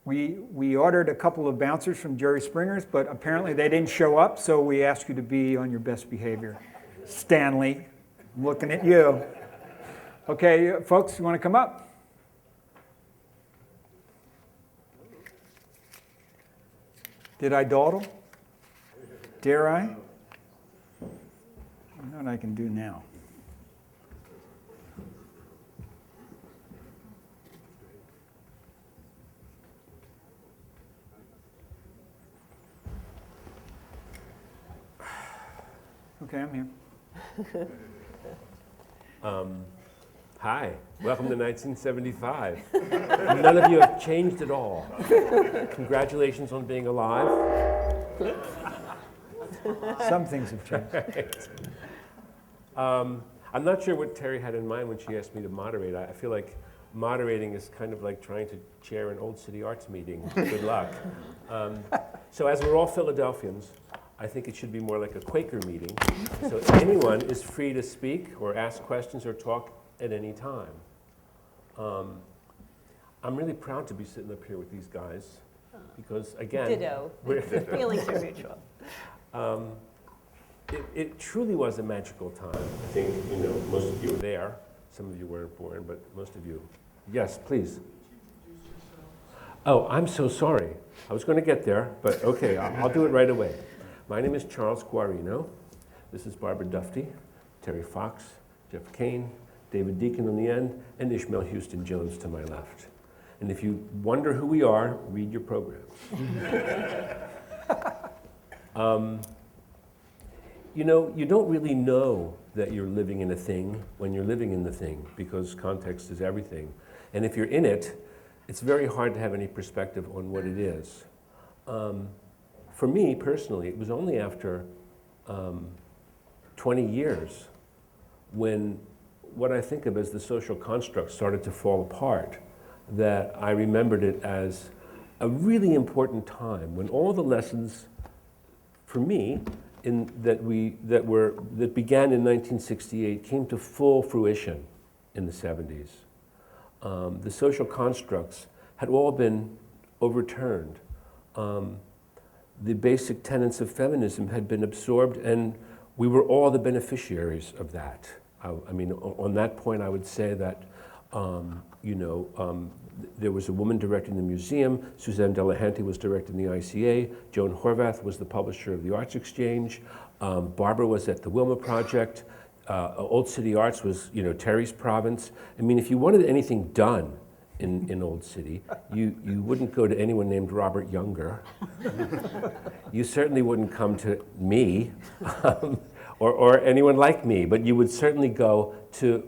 We ordered a couple of bouncers from Jerry Springer's, but apparently they didn't show up, so we ask you to be on your best behavior. Stanley, I'm looking at you. Okay, folks, you want to come up? Did I dawdle? Dare I? I know what I can do now. Okay, I'm here. Hi, welcome to 1975. None of you have changed at all. Congratulations on being alive. Some things have changed. I'm not sure what Terry had in mind when she asked me to moderate. I feel like moderating is kind of like trying to chair an Old City Arts meeting. Good luck. So as we're all Philadelphians, I think it should be more like a Quaker meeting. So anyone is free to speak or ask questions or talk at any time. I'm really proud to be sitting up here with these guys because, again, Ditto. Feelings are mutual. It truly was a magical time. I think, you know, most of you were there. Some of you weren't born, but most of you. Yes, please. Oh, I'm so sorry. I was going to get there, but okay, I'll do it right away. My name is Charles Guarino. This is Barbara Dufty, Terry Fox, Jeff Kane, David Deacon on the end, and Ishmael Houston Jones to my left. And if you wonder who we are, read your programs. You know, you don't really know that you're living in a thing when you're living in the thing, because context is everything. And if you're in it, it's very hard to have any perspective on what it is. For me, personally, it was only after 20 years when what I think of as the social construct started to fall apart that I remembered it as a really important time when all the lessons, for me, that began in 1968 came to full fruition in the 70s. The social constructs had all been overturned. The basic tenets of feminism had been absorbed, and we were all the beneficiaries of that. I mean, on that point, I would say that, there was a woman directing the museum, Suzanne Delahanty was directing the ICA, Joan Horvath was the publisher of the Arts Exchange, Barbara was at the Wilma Project, Old City Arts was, Terry's province. I mean, if you wanted anything done in Old City, you wouldn't go to anyone named Robert Younger. You certainly wouldn't come to me, or anyone like me, but you would certainly go to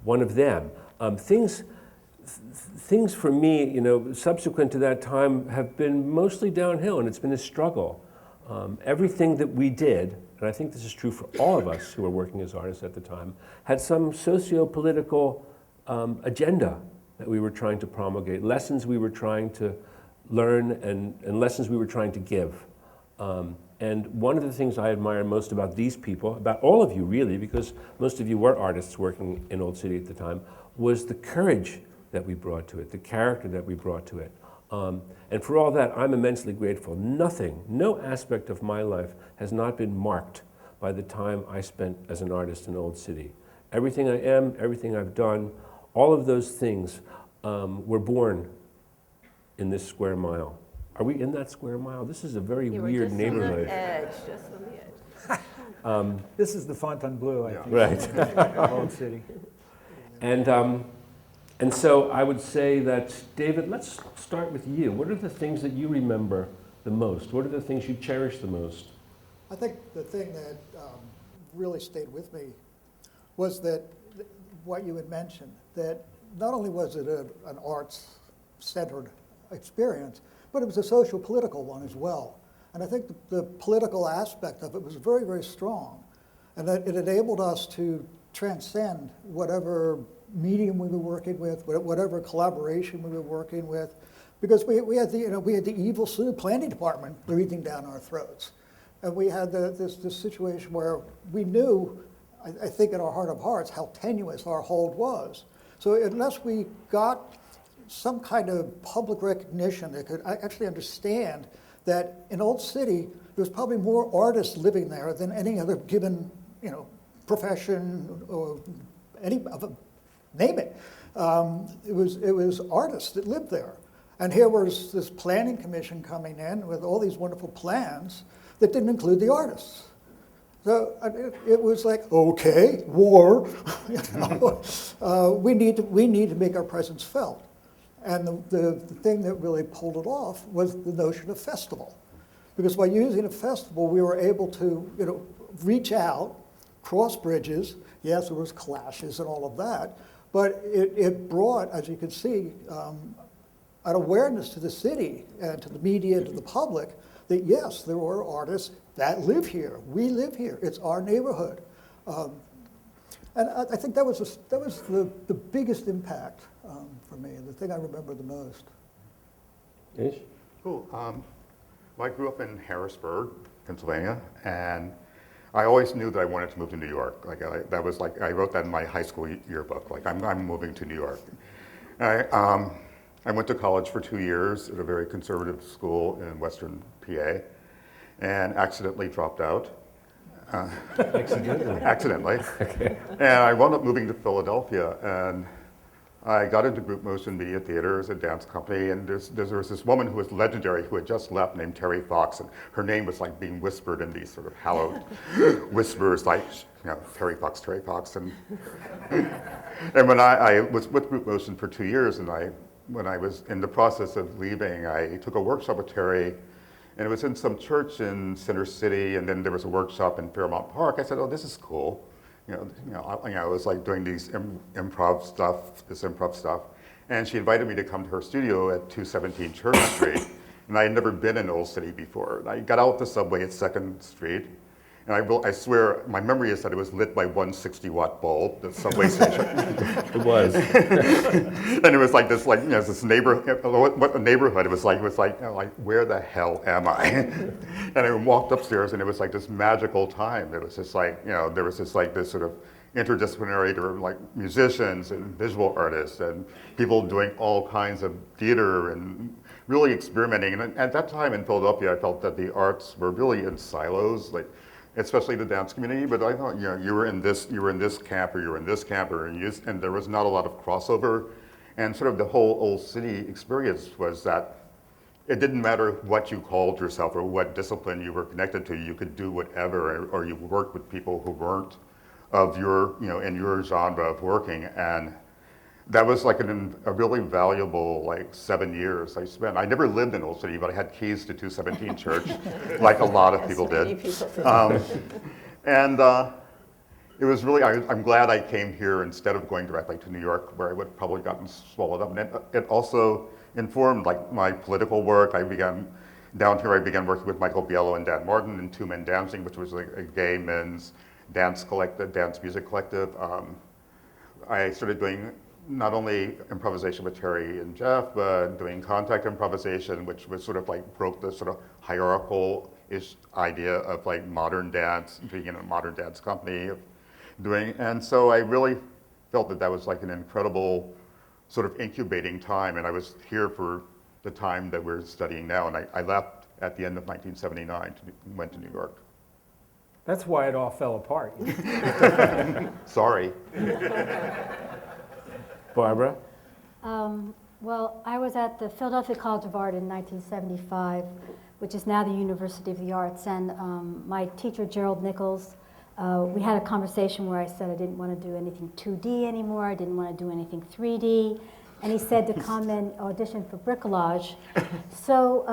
one of them. Things for me, subsequent to that time have been mostly downhill, and it's been a struggle. Everything that we did, and I think this is true for all of us who were working as artists at the time, had some socio-political agenda that we were trying to promulgate, lessons we were trying to learn, and lessons we were trying to give. And one of the things I admire most about these people, about all of you really, because most of you were artists working in Old City at the time, was the courage that we brought to it, the character that we brought to it. And for all that, I'm immensely grateful. No aspect of my life has not been marked by the time I spent as an artist in Old City. Everything I am, everything I've done, all of those things were born in this square mile. Are we in that square mile? This is a very Yeah, weird we're neighborhood. just on the edge. This is the Fontainebleau, I think. Right. Old city. And so I would say that, David, let's start with you. What are the things that you remember the most? What are the things you cherish the most? I think the thing that really stayed with me was that what you had mentioned, that not only was it an arts-centered experience, but it was a social political one as well. And I think the political aspect of it was very, very strong. And that it enabled us to transcend whatever medium we were working with, whatever collaboration we were working with, because we had the evil Sioux planning department breathing down our throats. And we had this situation where we knew, I think in our heart of hearts, how tenuous our hold was. So unless we got some kind of public recognition that could actually understand that in Old City, there's probably more artists living there than any other given, profession or name it. It was artists that lived there. And here was this planning commission coming in with all these wonderful plans that didn't include the artists. So it was like, okay, war, we need to make our presence felt. And the thing that really pulled it off was the notion of festival. Because by using a festival, we were able to reach out, cross bridges. Yes, there was clashes and all of that, but it brought, as you can see, an awareness to the city and to the media and to the public that yes, there were artists that live here. We live here. It's our neighborhood. And I think that was the biggest impact for me, the thing I remember the most. Ish? Cool. I grew up in Harrisburg, Pennsylvania, and I always knew that I wanted to move to New York. I wrote that in my high school yearbook. Like I'm moving to New York. I went to college for 2 years at a very conservative school in Western PA, and accidentally dropped out. Accidentally. Okay. And I wound up moving to Philadelphia, and I got into Group Motion Media Theaters, a dance company, and there was this woman who was legendary who had just left named Terry Fox, and her name was like being whispered in these sort of hallowed whispers like, Terry Fox. And when I was with Group Motion for 2 years, and when I was in the process of leaving, I took a workshop with Terry, and it was in some church in Center City, and then there was a workshop in Fairmount Park. I said, oh, this is cool. I was like doing these improv stuff, and she invited me to come to her studio at 217 Church Street, and I had never been in Old City before. And I got out the subway at 2nd Street, and I swear, my memory is that it was lit by 160-watt bulb, the subway station. It was. And it was like this, this neighborhood. What a neighborhood! It was like, where the hell am I? And I walked upstairs, and it was like this magical time. It was just like, there was this sort of interdisciplinary, like musicians and visual artists and people doing all kinds of theater and really experimenting. And at that time in Philadelphia, I felt that the arts were really in silos, especially the dance community, but I thought, you were in this camp, or you were in this camp, and there was not a lot of crossover. And sort of the whole Old City experience was that it didn't matter what you called yourself or what discipline you were connected to, you could do whatever, or you worked with people who weren't of your, in your genre of working. And that was like a really valuable 7 years I spent. I never lived in Old City, but I had keys to 217 Church, like a lot of people did. It was really, I'm glad I came here instead of going directly to New York, where I would have probably gotten swallowed up. And it also informed my political work. Down here I began working with Michael Bielo and Dan Martin in Two Men Dancing, which was a gay men's dance music collective. I started doing not only improvisation with Terry and Jeff, but doing contact improvisation, which was sort of broke the sort of hierarchical-ish idea of modern dance, being in a modern dance company, and so I really felt that was an incredible sort of incubating time, and I was here for the time that we're studying now, and I left at the end of 1979, went to New York. That's why it all fell apart. Sorry. Barbara? Well, I was at the Philadelphia College of Art in 1975, which is now the University of the Arts, and my teacher, Gerald Nichols, we had a conversation where I said I didn't want to do anything 2D anymore, I didn't want to do anything 3D, and he said to come and audition for bricolage. So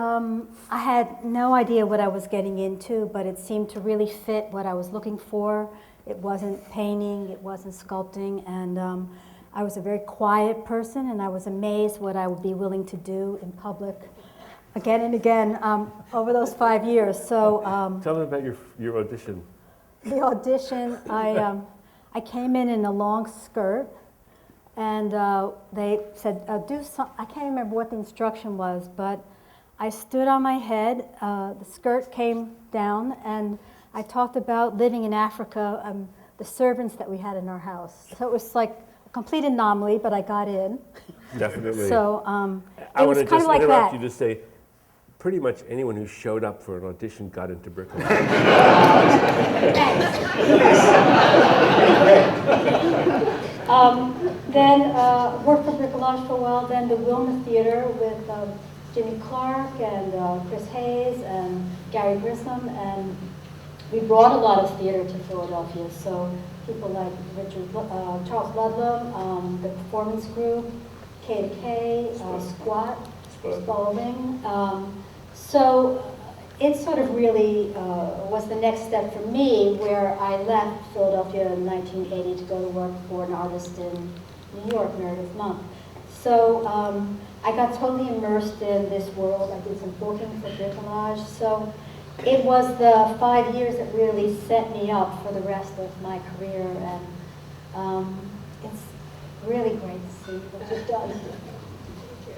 I had no idea what I was getting into, but it seemed to really fit what I was looking for. It wasn't painting, it wasn't sculpting, and I was a very quiet person, and I was amazed what I would be willing to do in public again and again over those 5 years. So Tell me about your audition. the audition, I came in a long skirt, and they said, do some, I can't remember what the instruction was, but I stood on my head, the skirt came down, and I talked about living in Africa, the servants that we had in our house. So it was like a complete anomaly, but I got in. Definitely. So I it want was to kind just of like interrupt that. you to say, pretty much anyone who showed up for an audition got into bricolage. Then worked for bricolage for a while, then the Wilma Theater with Jimmy Clark and Chris Hayes and Gary Grissom, and we brought a lot of theater to Philadelphia, so people like Charles Ludlam, the Performance Group, K2K, Squat, Spalding. So it sort of really was the next step for me, where I left Philadelphia in 1980 to go to work for an artist in New York, Meredith Monk. So I got totally immersed in this world. I did some booking for bricolage. So it was the 5 years that really set me up for the rest of my career, and it's really great to see what you've done.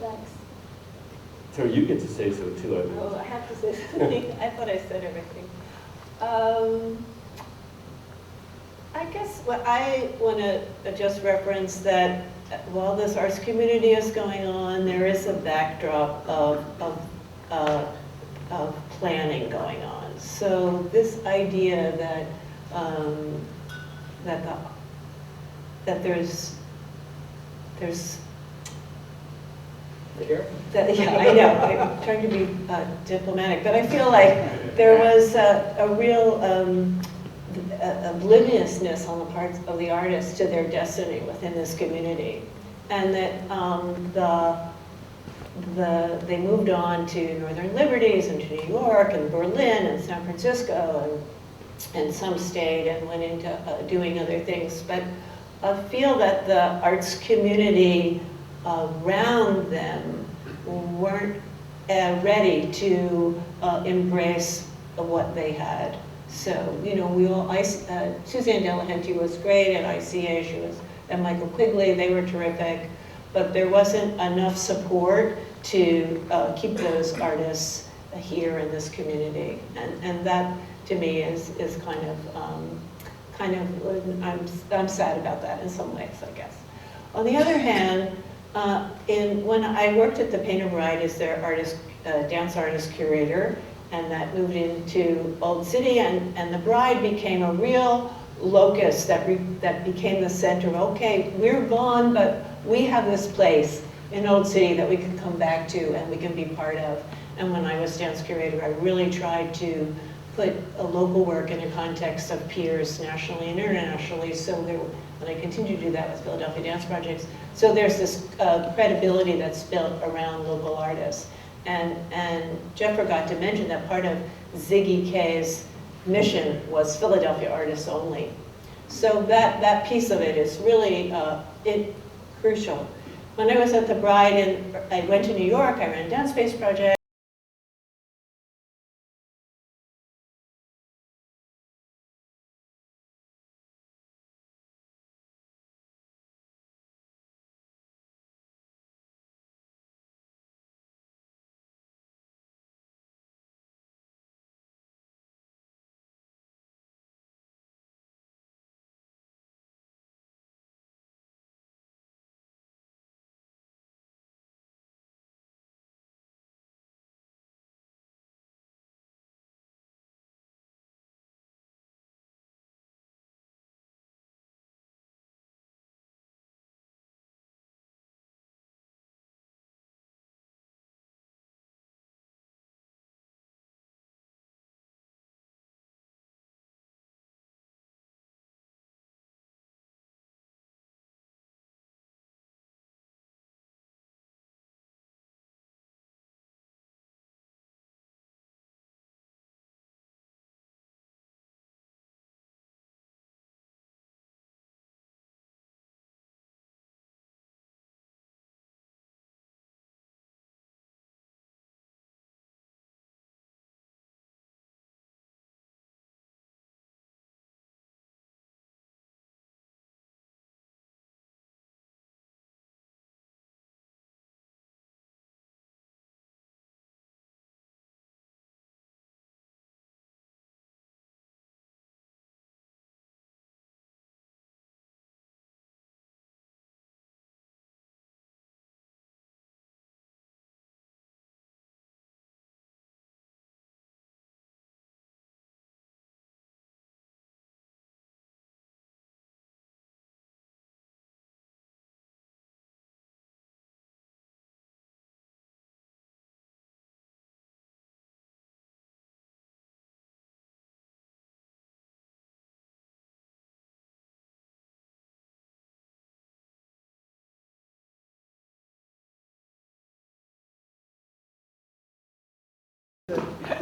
Thanks. So you get to say so too, I think. Oh, I have to say something. I thought I said everything. I guess what I want to just reference that while this arts community is going on, there is a backdrop of planning going on. So this idea that that there's yeah, I know. I'm trying to be diplomatic, but I feel like there was a real obliviousness on the part of the artists to their destiny within this community, and that they moved on to Northern Liberties and to New York and Berlin and San Francisco, and some stayed and went into doing other things. But I feel that the arts community around them weren't ready to embrace what they had. So, you know, Suzanne Delahanty was great at ICA, and Michael Quigley, they were terrific, but there wasn't enough support to keep those artists here in this community. And that, to me, is kind of I'm sad about that in some ways, I guess. On the other hand, when I worked at the Painter Bride as their dance artist curator, and that moved into Old City, and the Bride became a real locus that became the center of, okay, we're gone, but we have this place in Old City that we can come back to and we can be part of. And when I was dance curator, I really tried to put a local work in a context of peers nationally and internationally. So and I continue to do that with Philadelphia Dance Projects. So there's this credibility that's built around local artists. And Jeff forgot to mention that part of Ziggy K's mission was Philadelphia artists only. So that piece of it is really crucial. When I was at the Bride and I went to New York, I ran Dance Space Project.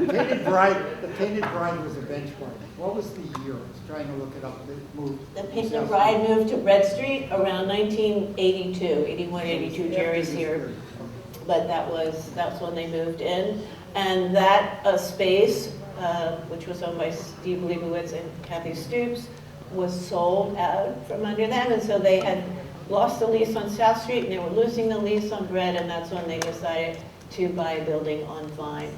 Painted Bride was a benchmark. What was the year? I was trying to look it up. It moved. The Painted Bride moved to Bread Street around 1982, 81, 82. Jerry's here. But that's when they moved in. And that space, which was owned by Steve Leibowitz and Kathy Stoops, was sold out from under them. And so they had lost the lease on South Street and they were losing the lease on Bread, and that's when they decided to buy a building on Vine.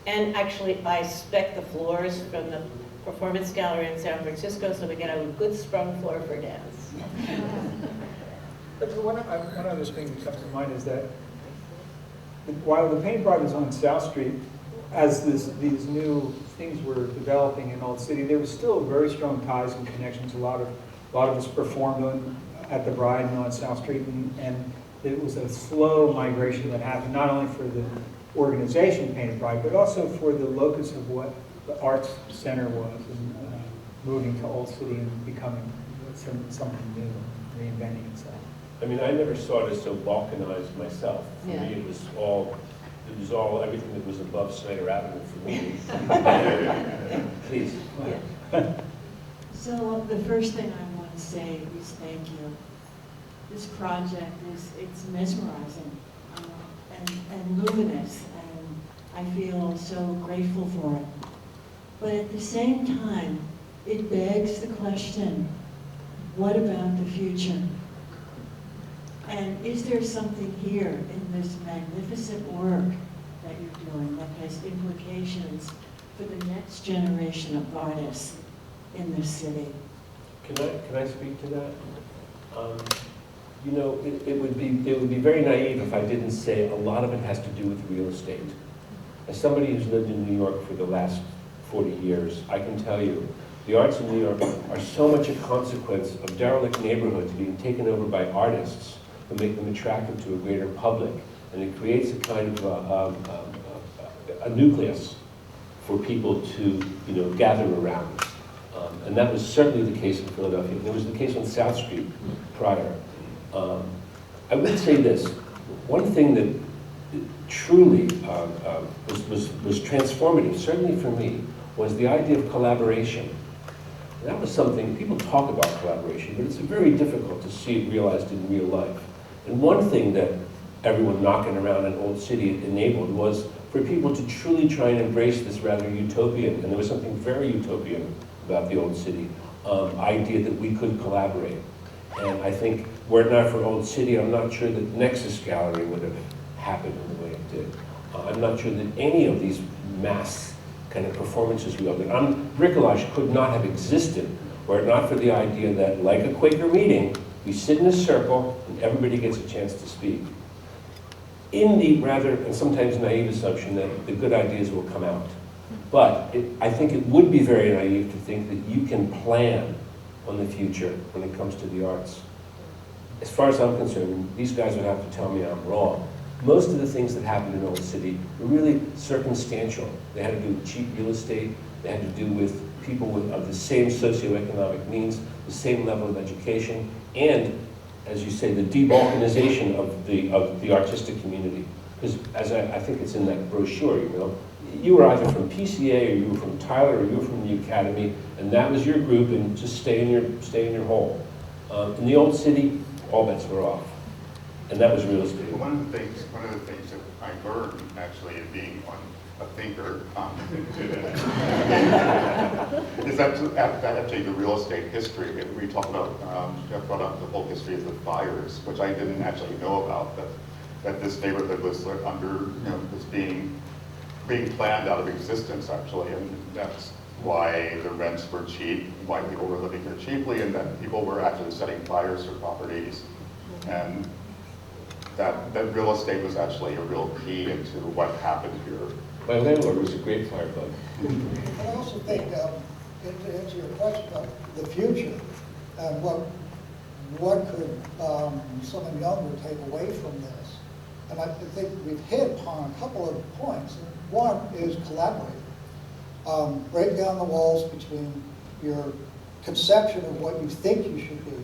And actually, I spec the floors from the Performance Gallery in San Francisco so we get a good sprung floor for dance. But one other thing that comes to mind is that while the Painted Bride was on South Street, as these new things were developing in Old City, there was still very strong ties and connections. A lot of us performed at the Bride and on South Street, and it was a slow migration that happened, not only for the organization Painted Bride, but also for the locus of what the Arts Center was, and moving to Old City and becoming something new, reinventing itself. I mean, I never saw it as so balkanized myself. For me, it was all everything that was above Snyder Avenue for me. Please. Yeah. So the first thing I want to say is thank you. This project it's mesmerizing and luminous, and I feel so grateful for it. But at the same time, it begs the question, what about the future? And is there something here in this magnificent work that you're doing that has implications for the next generation of artists in this city? Can I speak to that? You know, it would be very naive if I didn't say a lot of it has to do with real estate. As somebody who's lived in New York for the last 40 years, I can tell you, the arts in New York are so much a consequence of derelict neighborhoods being taken over by artists who make them attractive to a greater public. And it creates a kind of a nucleus for people to, gather around. And that was certainly the case in Philadelphia. And it was the case on South Street prior. I would say this, one thing that truly was transformative, certainly for me, was the idea of collaboration. And that was something, people talk about collaboration, but it's very difficult to see it realized in real life. And one thing that everyone knocking around in Old City enabled was for people to truly try and embrace this rather utopian, and there was something very utopian about the Old City, idea that we could collaborate. And I think, were it not for Old City, I'm not sure that Nexus Gallery would have happened in the way it did. I'm not sure that any of these mass kind of performances we opened. Bricolage could not have existed were it not for the idea that, like a Quaker meeting, we sit in a circle and everybody gets a chance to speak. In the rather, and sometimes naive assumption that the good ideas will come out. But I think it would be very naive to think that you can plan on the future when it comes to the arts. As far as I'm concerned, these guys would have to tell me I'm wrong. Most of the things that happened in Old City were really circumstantial. They had to do with cheap real estate. They had to do with people of the same socioeconomic means, the same level of education, and, as you say, the de-balkanization of the artistic community. Because, as I think it's in that brochure, you were either from PCA, or you were from Tyler, or you were from the Academy, and that was your group, and just stay in your hole. In the Old City, all bets were off, and that was real estate. One of the things that I learned actually in being a thinker is that actually the real estate history. We talk about Jeff brought up the whole history of the fires, which I didn't actually know about. That this neighborhood was under was being planned out of existence actually, and that's why the rents were cheap, why people were living here cheaply, and that people were actually setting fires for properties, and that real estate was actually a real key into what happened here. My landlord was a great firebug. I also think, to answer your question about the future, and what could someone younger take away from this, and I think we've hit upon a couple of points. One is collaborate. Break down the walls between your conception of what you think you should be.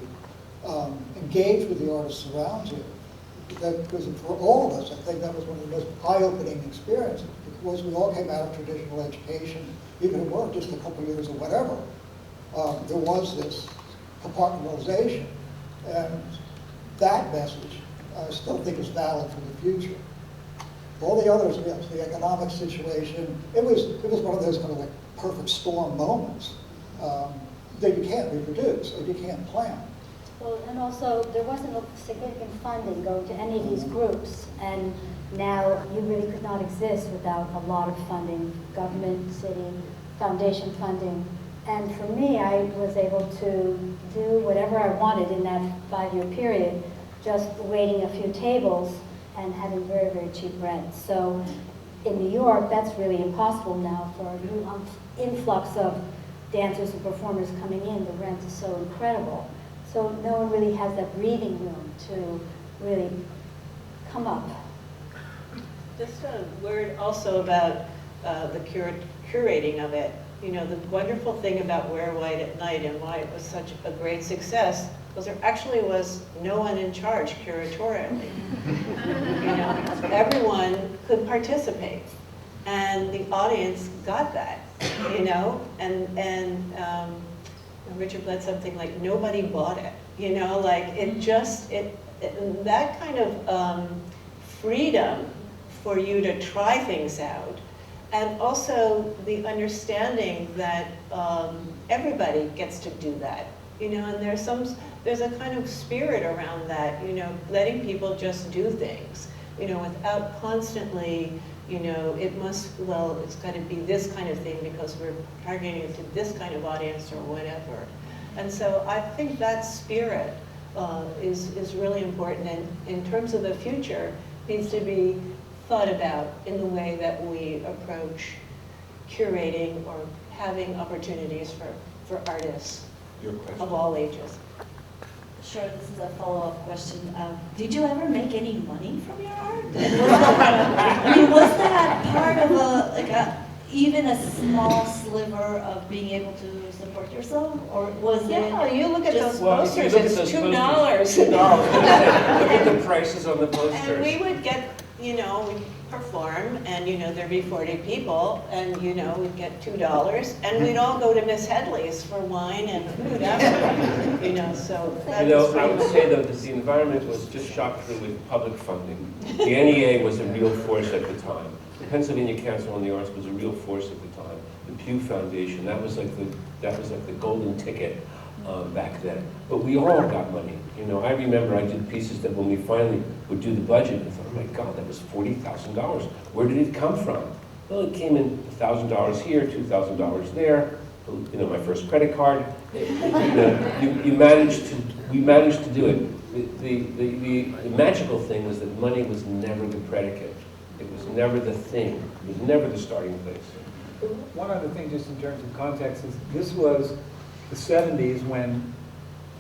Engage with the artists around you. Because for all of us, I think that was one of the most eye-opening experiences, because we all came out of traditional education, even if it weren't just a couple years or whatever. There was this compartmentalization, and that message I still think is valid for the future. All the others, yes, the economic situation, it was one of those kind of like perfect storm moments that you can't reproduce or you can't plan. Well, and also there wasn't a significant funding going to any of these groups, and now you really could not exist without a lot of funding, government, city, foundation funding. And for me, I was able to do whatever I wanted in that 5-year period, just waiting a few tables and having very, very cheap rent. So in New York, that's really impossible now for a new influx of dancers and performers coming in. The rent is so incredible. So no one really has that breathing room to really come up. Just a word also about the curating of it. You know, the wonderful thing about Wear White at Night and why it was such a great success was there actually was no one in charge curatorially. You know, everyone could participate, and the audience got that. You know, and Richard Bled something like nobody bought it. You know, like that kind of freedom for you to try things out. And also the understanding that everybody gets to do that, you know, and there's a kind of spirit around that, you know, letting people just do things, you know, without constantly, you know, it's got to be this kind of thing because we're targeting it to this kind of audience or whatever. And so I think that spirit is really important, and in terms of the future, needs to be thought about in the way that we approach curating or having opportunities for artists of all ages. Sure, this is a follow-up question. Did you ever make any money from your art? Was that part of even a small sliver of being able to support yourself, or was it? Yeah, you look at those Well, posters. look at It's those $2. $2. Look at the prices on the posters. And we would get, you know, we'd perform, and, you know, there'd be 40 people, and, you know, we'd get $2, and we'd all go to Miss Headley's for wine and food after, you know, so that was I would say, though, that the environment was just shot through with public funding. The NEA was a real force at the time. The Pennsylvania Council on the Arts was a real force at the time. The Pew Foundation, that was like the golden ticket back then. But we all got money. You know, I remember I did pieces that when we finally would do the budget, I thought, oh my God, that was $40,000. Where did it come from? Well, it came in $1,000 here, $2,000 there. You know, my first credit card. We managed to do it. The magical thing was that money was never the predicate. It was never the thing. It was never the starting place. One other thing, just in terms of context, is this was the 70s when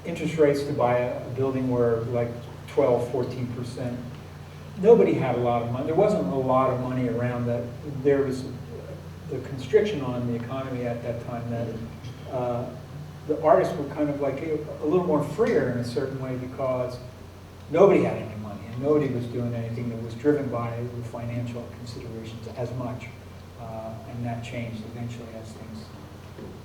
interest rates to buy a building were like 12, 14%. Nobody had a lot of money. There wasn't a lot of money around that. There was the constriction on the economy at that time that the artists were kind of like a little more freer in a certain way because nobody had any money and nobody was doing anything that was driven by the financial considerations as much. And that changed eventually as things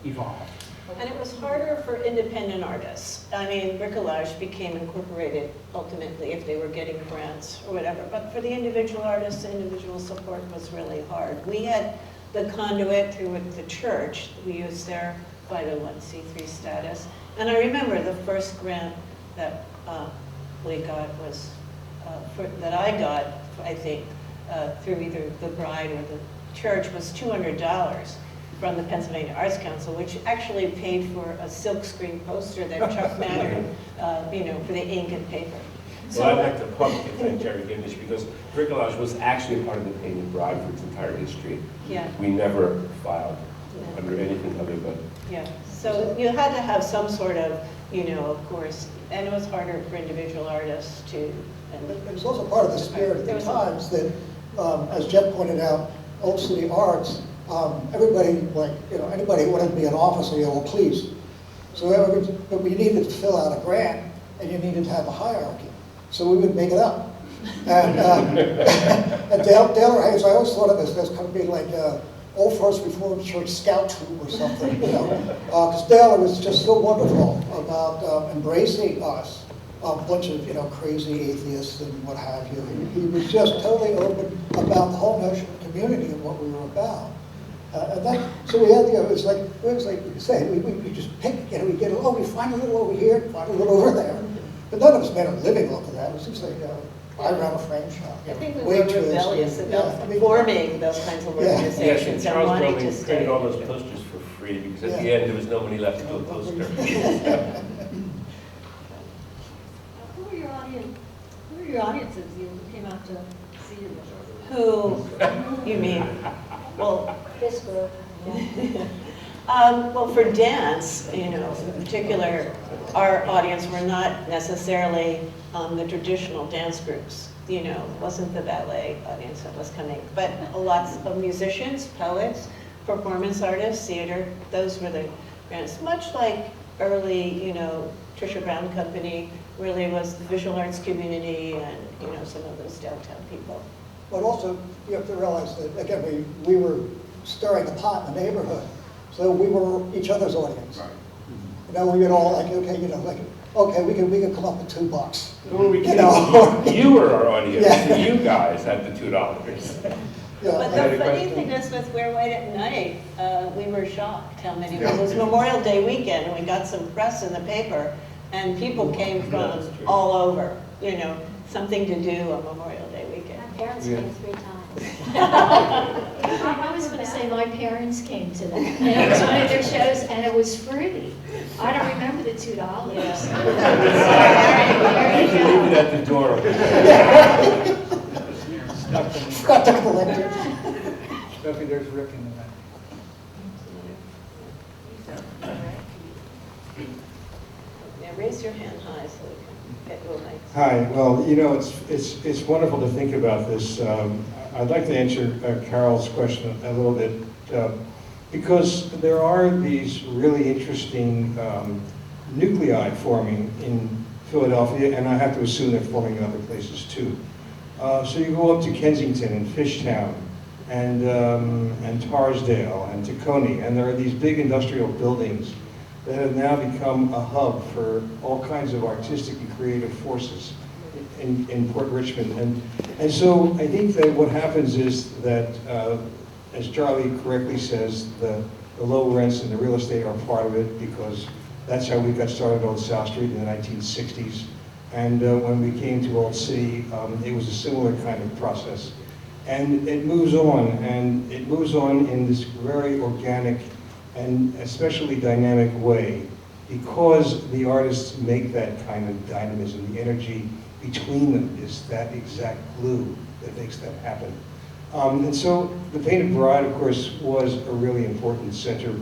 evolved. And it was harder for independent artists. I mean, bricolage became incorporated ultimately if they were getting grants or whatever. But for the individual artists, the individual support was really hard. We had the conduit through the church. We used their 501c3 status. And I remember the first grant that we got was, that I got, I think, through either the bride or the church was $200 from the Pennsylvania Arts Council, which actually paid for a silkscreen poster that Chuck mattered, you know, for the ink and paper. So I'd like to publicly thank Jerry Gimnish because bricolage was actually a part of the Painted Bride for its entire history. Yeah. We never filed under anything other than. Yeah. So you had to have some sort of, you know, of course, and it was harder for individual artists to. It was also part of the spirit of the times that, as Jeff pointed out, Old City Arts. Everybody, like, you know, anybody who wanted to be an officer, you know, please. So but we needed to fill out a grant, and you needed to have a hierarchy. So we would make it up. And, and Dale Hayes, I always thought of as kind of being like Old First Reformed Church scout troop or something, you know. Because Dale was just so wonderful about embracing us, a bunch of, you know, crazy atheists and what have you. He was just totally open about the whole notion of community and what we were about. And that, so we had, you know, it was like you say, we just pick, you know, we get, oh, we find a little over here, find a little over there. But none of us made a living off of that. It was just like, I ran a frame shop. I think we were rebellious about forming those kinds of organizations Yes, and and Charles wanting Building to printed stay. all those posters for free because at the end there was no money left to do a poster. Who were your audience? Who were your audiences you came out to see you? Who, you mean? Well, This group. well, for dance, you know, in particular, our audience were not necessarily the traditional dance groups. You know, it wasn't the ballet audience that was coming, but lots of musicians, poets, performance artists, theater. Those were the bands. Much like early, you know, Trisha Brown Company really was the visual arts community, and you know, some of those downtown people. But also, you have to realize that, again, we were stirring the pot in the neighborhood. So we were each other's audience. Right. You know, we would all like, okay, you know, like, okay, we can come up with $2. Who were we kidding? You know? You were our audience. Yeah. You guys had the $2. Yeah. But the funny thing is with Wear White at Night, we were shocked how many. It was Memorial Day weekend, and we got some press in the paper, and people came from all over. You know, something to do on Memorial Day weekend. My parents came 3 times. I was going to say my parents came to that. And it was one of their shows, and it was free. I don't remember the $2. Yeah. You can leave it at the door. Got to collect it. Sophie, there's Rick in the back. Yeah, raise your hand high so we can get you a mic. Hi. Well, you know, it's wonderful to think about this. I'd like to answer Carol's question a little bit because there are these really interesting nuclei forming in Philadelphia, and I have to assume they're forming in other places too. So you go up to Kensington and Fishtown and Tarsdale and Tacony, and there are these big industrial buildings that have now become a hub for all kinds of artistic and creative forces in Port Richmond. And so I think that what happens is that, as Charlie correctly says, the low rents and the real estate are part of it because that's how we got started on South Street in the 1960s. And when we came to Old City, it was a similar kind of process. And it moves on, and it moves on in this very organic and especially dynamic way because the artists make that kind of dynamism. The energy between them is that exact glue that makes that happen. And so the Painted Bride, of course, was a really important center,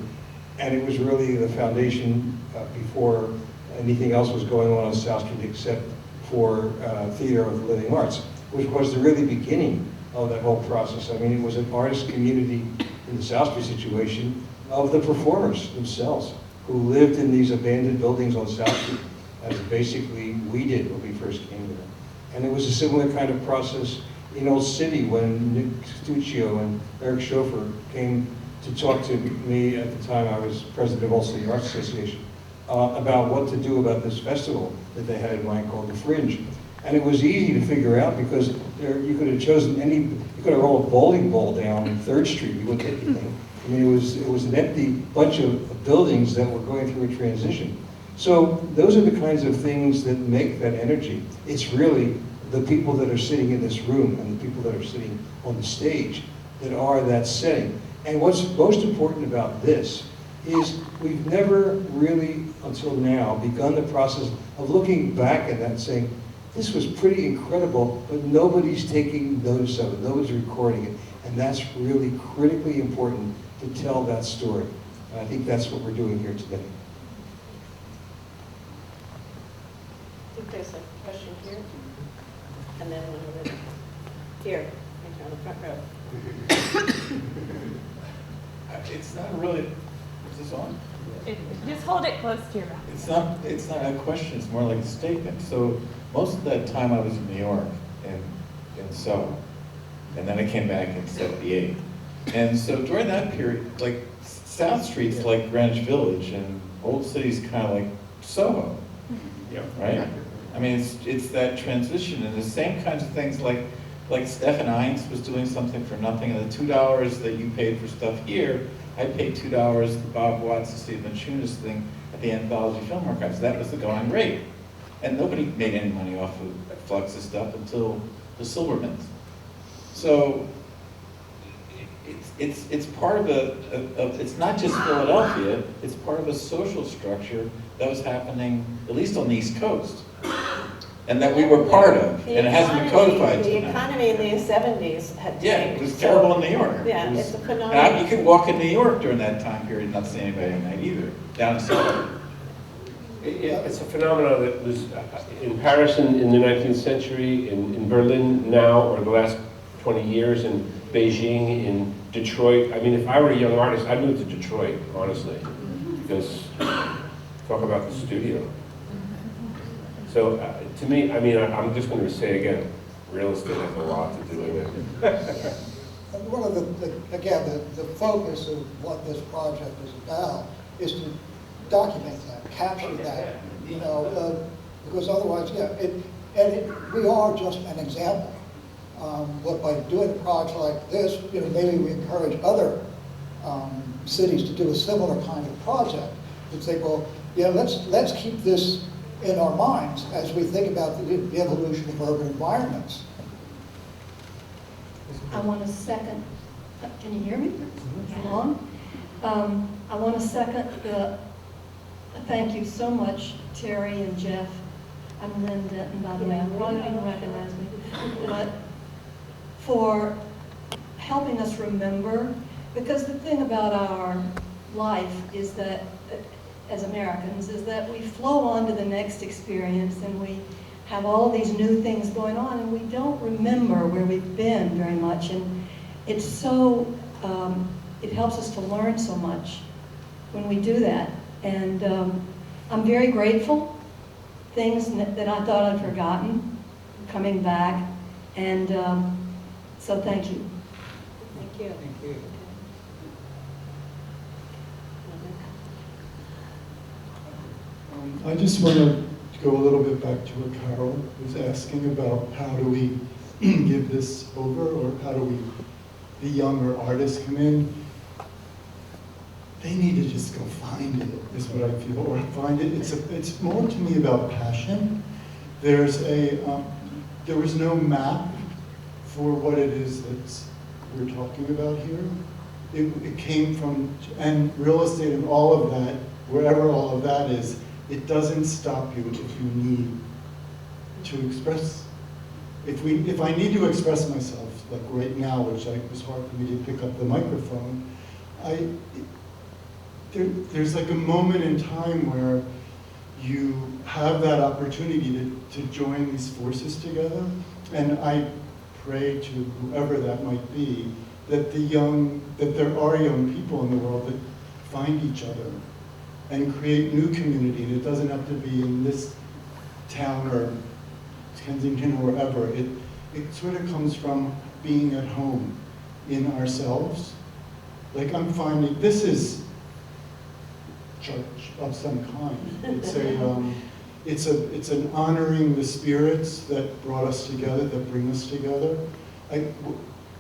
and it was really the foundation before anything else was going on South Street except for Theater of the Living Arts, which was the really beginning of that whole process. I mean, it was an artist community in the South Street situation of the performers themselves who lived in these abandoned buildings on South Street, as basically we did when we first came there. And it was a similar kind of process in Old City when Nick Stuccio and Eric Schofer came to talk to me at the time I was president of Old City Arts Association about what to do about this festival that they had in mind called The Fringe. And it was easy to figure out because you could have chosen you could have rolled a bowling ball down 3rd Street, you wouldn't hit anything. I mean, it was an empty bunch of buildings that were going through a transition. So those are the kinds of things that make that energy. It's really the people that are sitting in this room and the people that are sitting on the stage that are that setting. And what's most important about this is we've never really, until now, begun the process of looking back at that and saying, this was pretty incredible, but nobody's taking notice of it, nobody's recording it. And that's really critically important to tell that story. And I think that's what we're doing here today. I think there's a question here, and then one over here, on the front row. It's not really, is this on? Just hold it close to your mouth. It's not a question, it's more like a statement. So most of that time I was in New York, in Soho. And then I came back in '78. And so during that period, like South Street's like Greenwich Village, and Old City's kind of like Soho, right? I mean, it's that transition, and the same kinds of things like Stephen Hines was doing something for nothing, and the $2 that you paid for stuff here, I paid $2 to Bob Watts to see the Manchunas thing at the Anthology Film Archives. That was the going rate. And nobody made any money off of Flux's stuff until the Silvermans. So it's part of it's not just Philadelphia, it's part of a social structure that was happening, at least on the East Coast, and that we were part of, and it hasn't been codified The till now. economy in the 70s had Yeah, it was terrible in New York. Yeah, It was, it's a phenomenon. you could walk in New York during that time period and not see anybody at night either, down in Soho. It's a phenomenon that was in Paris in the 19th century, in Berlin now, or the last 20 years, in Beijing, in Detroit. I mean, if I were a young artist, I'd move to Detroit, honestly, because talk about the studio. So to me, I mean, I'm just going to say again, real estate has a lot to do with it. One of the focus of what this project is about is to document that, capture that, you know, because otherwise, we are just an example. But by doing a project like this, you know, maybe we encourage other cities to do a similar kind of project. To say, well, yeah, let's keep this in our minds as we think about the evolution of urban environments. I want to second. Can you hear me? On? I want to second the. Thank you so much, Terry and Jeff. I'm Linda, and by the way, I probably didn't recognize me, but for helping us remember, because the thing about our life is that, as Americans, is that we flow on to the next experience, and we have all these new things going on, and we don't remember where we've been very much, and it's so, it helps us to learn so much when we do that. And I'm very grateful. Things that I thought I'd forgotten, coming back. And so thank you. Thank you. Thank you. I just want to go a little bit back to what Carol was asking about how do we give this over, or how do we, the younger artists come in. They need to just go find it, is what I feel, or find it. It's more to me about passion. There was no map for what it is that we're talking about here. It came from, and real estate and all of that, wherever all of that is, it doesn't stop you if you need to express. If I need to express myself, like right now, which it was hard for me to pick up the microphone, there's like a moment in time where you have that opportunity to join these forces together, and I pray to whoever that might be, that there are young people in the world that find each other and create new community. And it doesn't have to be in this town or Kensington or wherever. It sort of comes from being at home in ourselves. Like I'm finding, this is church of some kind. It's an honoring the spirits that brought us together, that bring us together.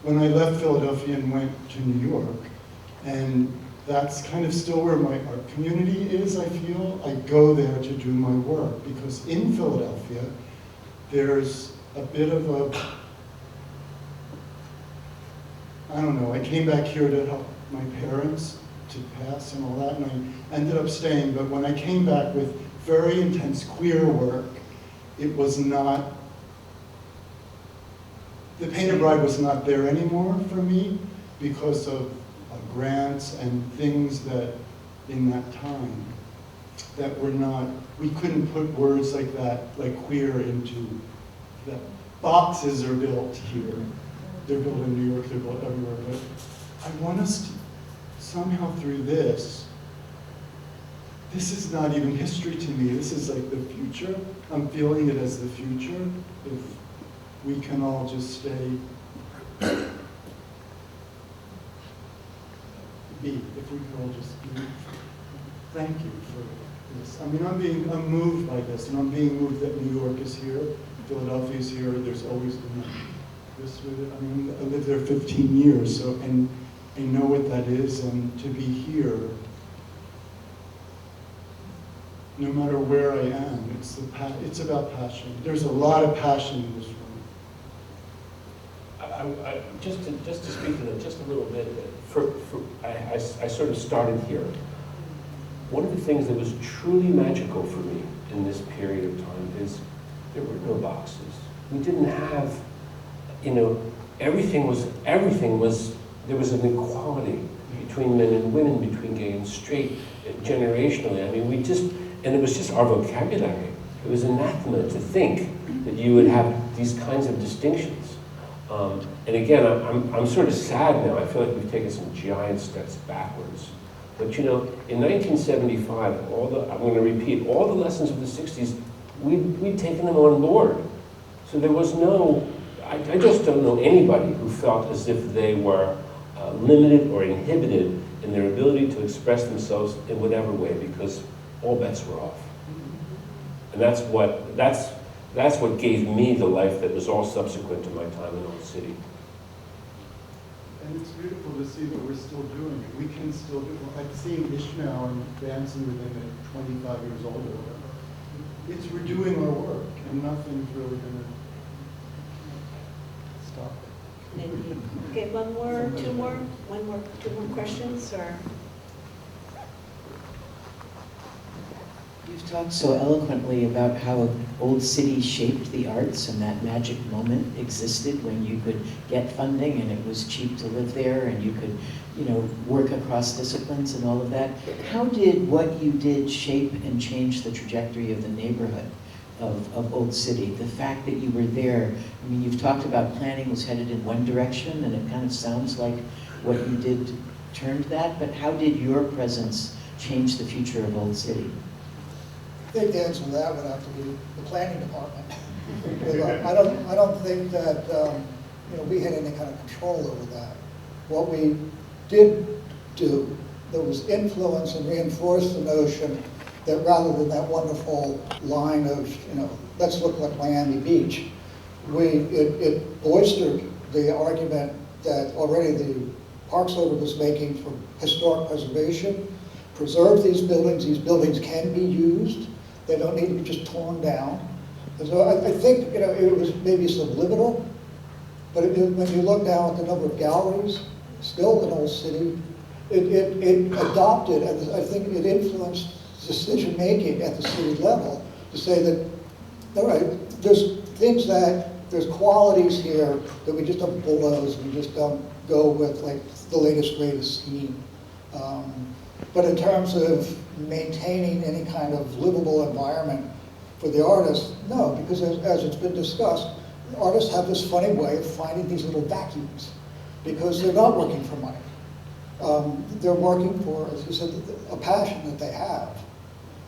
When I left Philadelphia and went to New York, and that's kind of still where my art community is, I feel. I go there to do my work, because in Philadelphia, there's a bit of a, I don't know, I came back here to help my parents to pass and all that, and I ended up staying, but when I came back with very intense queer work, it was not, the Painted Bride was not there anymore for me because of grants and things that in that time that were not, we couldn't put words like that, like queer, into that. Boxes are built here. They're built in New York, they're built everywhere, but I want us to somehow through this is not even history to me, this is like the future. I'm feeling it as the future. we can all just stay be, if we could all just be. Thank you for this. I mean, I'm moved by this, and I'm being moved that New York is here, Philadelphia is here, there's always been this with it. I mean, I lived there 15 years, so, and I know what that is, and to be here, no matter where I am, it's about passion. There's a lot of passion in this room. Just to speak to that just a little bit, I sort of started here. One of the things that was truly magical for me in this period of time is there were no boxes. We didn't have, everything was, there was an equality between men and women, between gay and straight, generationally. I mean, and it was just our vocabulary. It was anathema to think that you would have these kinds of distinctions. And again, I'm sort of sad now. I feel like we've taken some giant steps backwards. But in 1975, I'm going to repeat, all the lessons of the 60s, we'd taken them on board. So there was I just don't know anybody who felt as if they were limited or inhibited in their ability to express themselves in whatever way, because all bets were off. And that's what gave me the life that was all subsequent to my time in Old City. And it's beautiful to see that we're still doing it. We can still do it. I've seen Ishmael and dancing with him at 25 years old or whatever. We're doing our work, and nothing's really going to stop it. Okay, two more questions, or? You've talked so eloquently about how Old City shaped the arts, and that magic moment existed when you could get funding and it was cheap to live there, and you could, work across disciplines and all of that. How did what you did shape and change the trajectory of the neighborhood of Old City? The fact that you were there, I mean, you've talked about planning was headed in one direction, and it kind of sounds like what you did turned that, but how did your presence change the future of Old City? I think the answer to that would have to be the planning department. I don't think that we had any kind of control over that. What we did do, there was influence and reinforced the notion that rather than that wonderful line of, let's look like Miami Beach, it bolstered the argument that already the Park Service was making for historic preservation. Preserve these buildings can be used. They don't need to be just torn down. And so I think it was maybe subliminal, but when you look now at the number of galleries still in Old City, it adopted, and I think it influenced decision making at the city level to say that, all right, there's qualities here that we just don't bulldoze, we just don't go with like the latest greatest scheme. But in terms of maintaining any kind of livable environment for the artists, no, because as it's been discussed, artists have this funny way of finding these little vacuums because they're not working for money. They're working for, as you said, a passion that they have.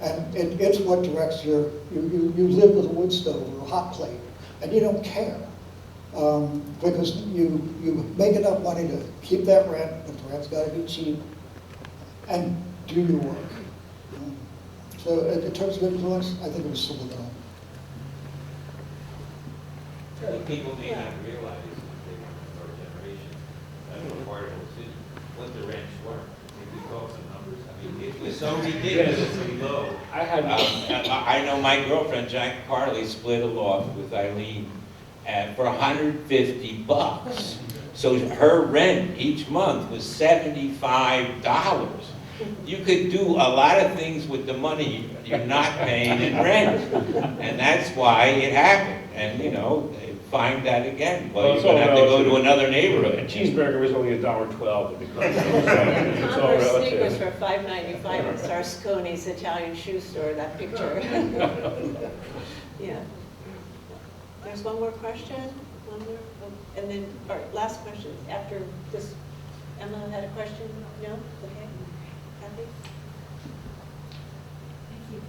And it's what directs you live with a wood stove or a hot plate, and you don't care. Because you make enough money to keep that rent, but the rent's got to be cheap, and do your work. So in terms of influence, I think it was subliminal. People may not realize that they weren't the third generation of part of the city, what the rents were. If we talk some numbers, I mean, it was so ridiculously low. I know my girlfriend, Jack Parley, split a loft with Eileen for $150. So her rent each month was $75. You could do a lot of things with the money you're not paying in rent. And that's why it happened. And, find that again. Well, you're going to have to go to another neighborhood. A cheeseburger was only $1.12 at the Converse sneakers for $5.95 at Sarsconi's Italian shoe store, that picture. Yeah. There's one more question? One more? Oh, and then, all right, last question. After this, Emma had a question? No? Okay. Kathy? Thank you.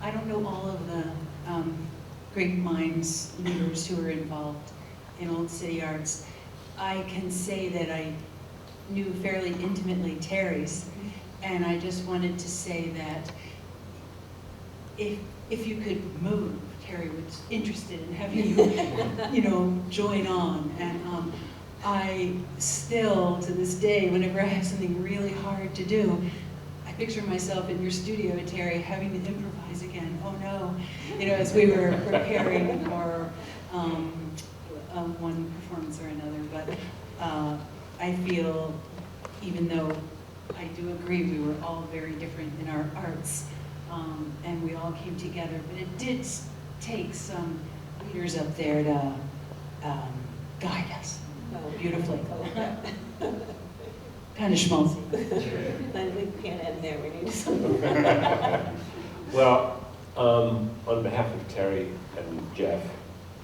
I don't know all of the great minds, leaders who are involved in Old City Arts. I can say that I knew fairly intimately Terry's, and I just wanted to say that if you could move, Terry was interested in having you, join on. And I still, to this day, whenever I have something really hard to do, I picture myself in your studio, Terry, having to improvise again. Oh no, as we were preparing for one performance or another. But I feel, even though I do agree we were all very different in our arts, and we all came together, but it did take some leaders up there to guide us beautifully. Kind of schmaltzy. And we can't end there, we need something. Well, on behalf of Terry and Jeff,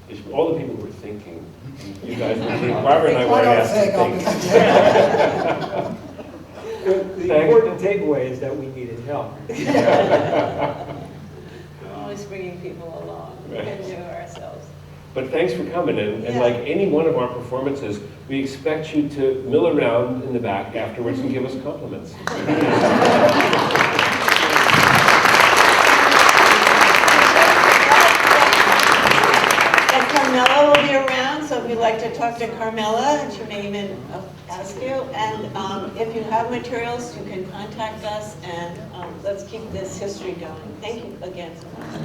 is all the people were thinking, and you guys were thinking, Barbara and I were asked to think. The important takeaway is that we needed help. We're always bringing people along. We can do it ourselves. But thanks for coming in, and like any one of our performances, we expect you to mill around in the back afterwards and give us compliments. And Carmela will be around, so if you'd like to talk to Carmela, and she may even ask you. And if you have materials, you can contact us, and let's keep this history going. Thank you again so much.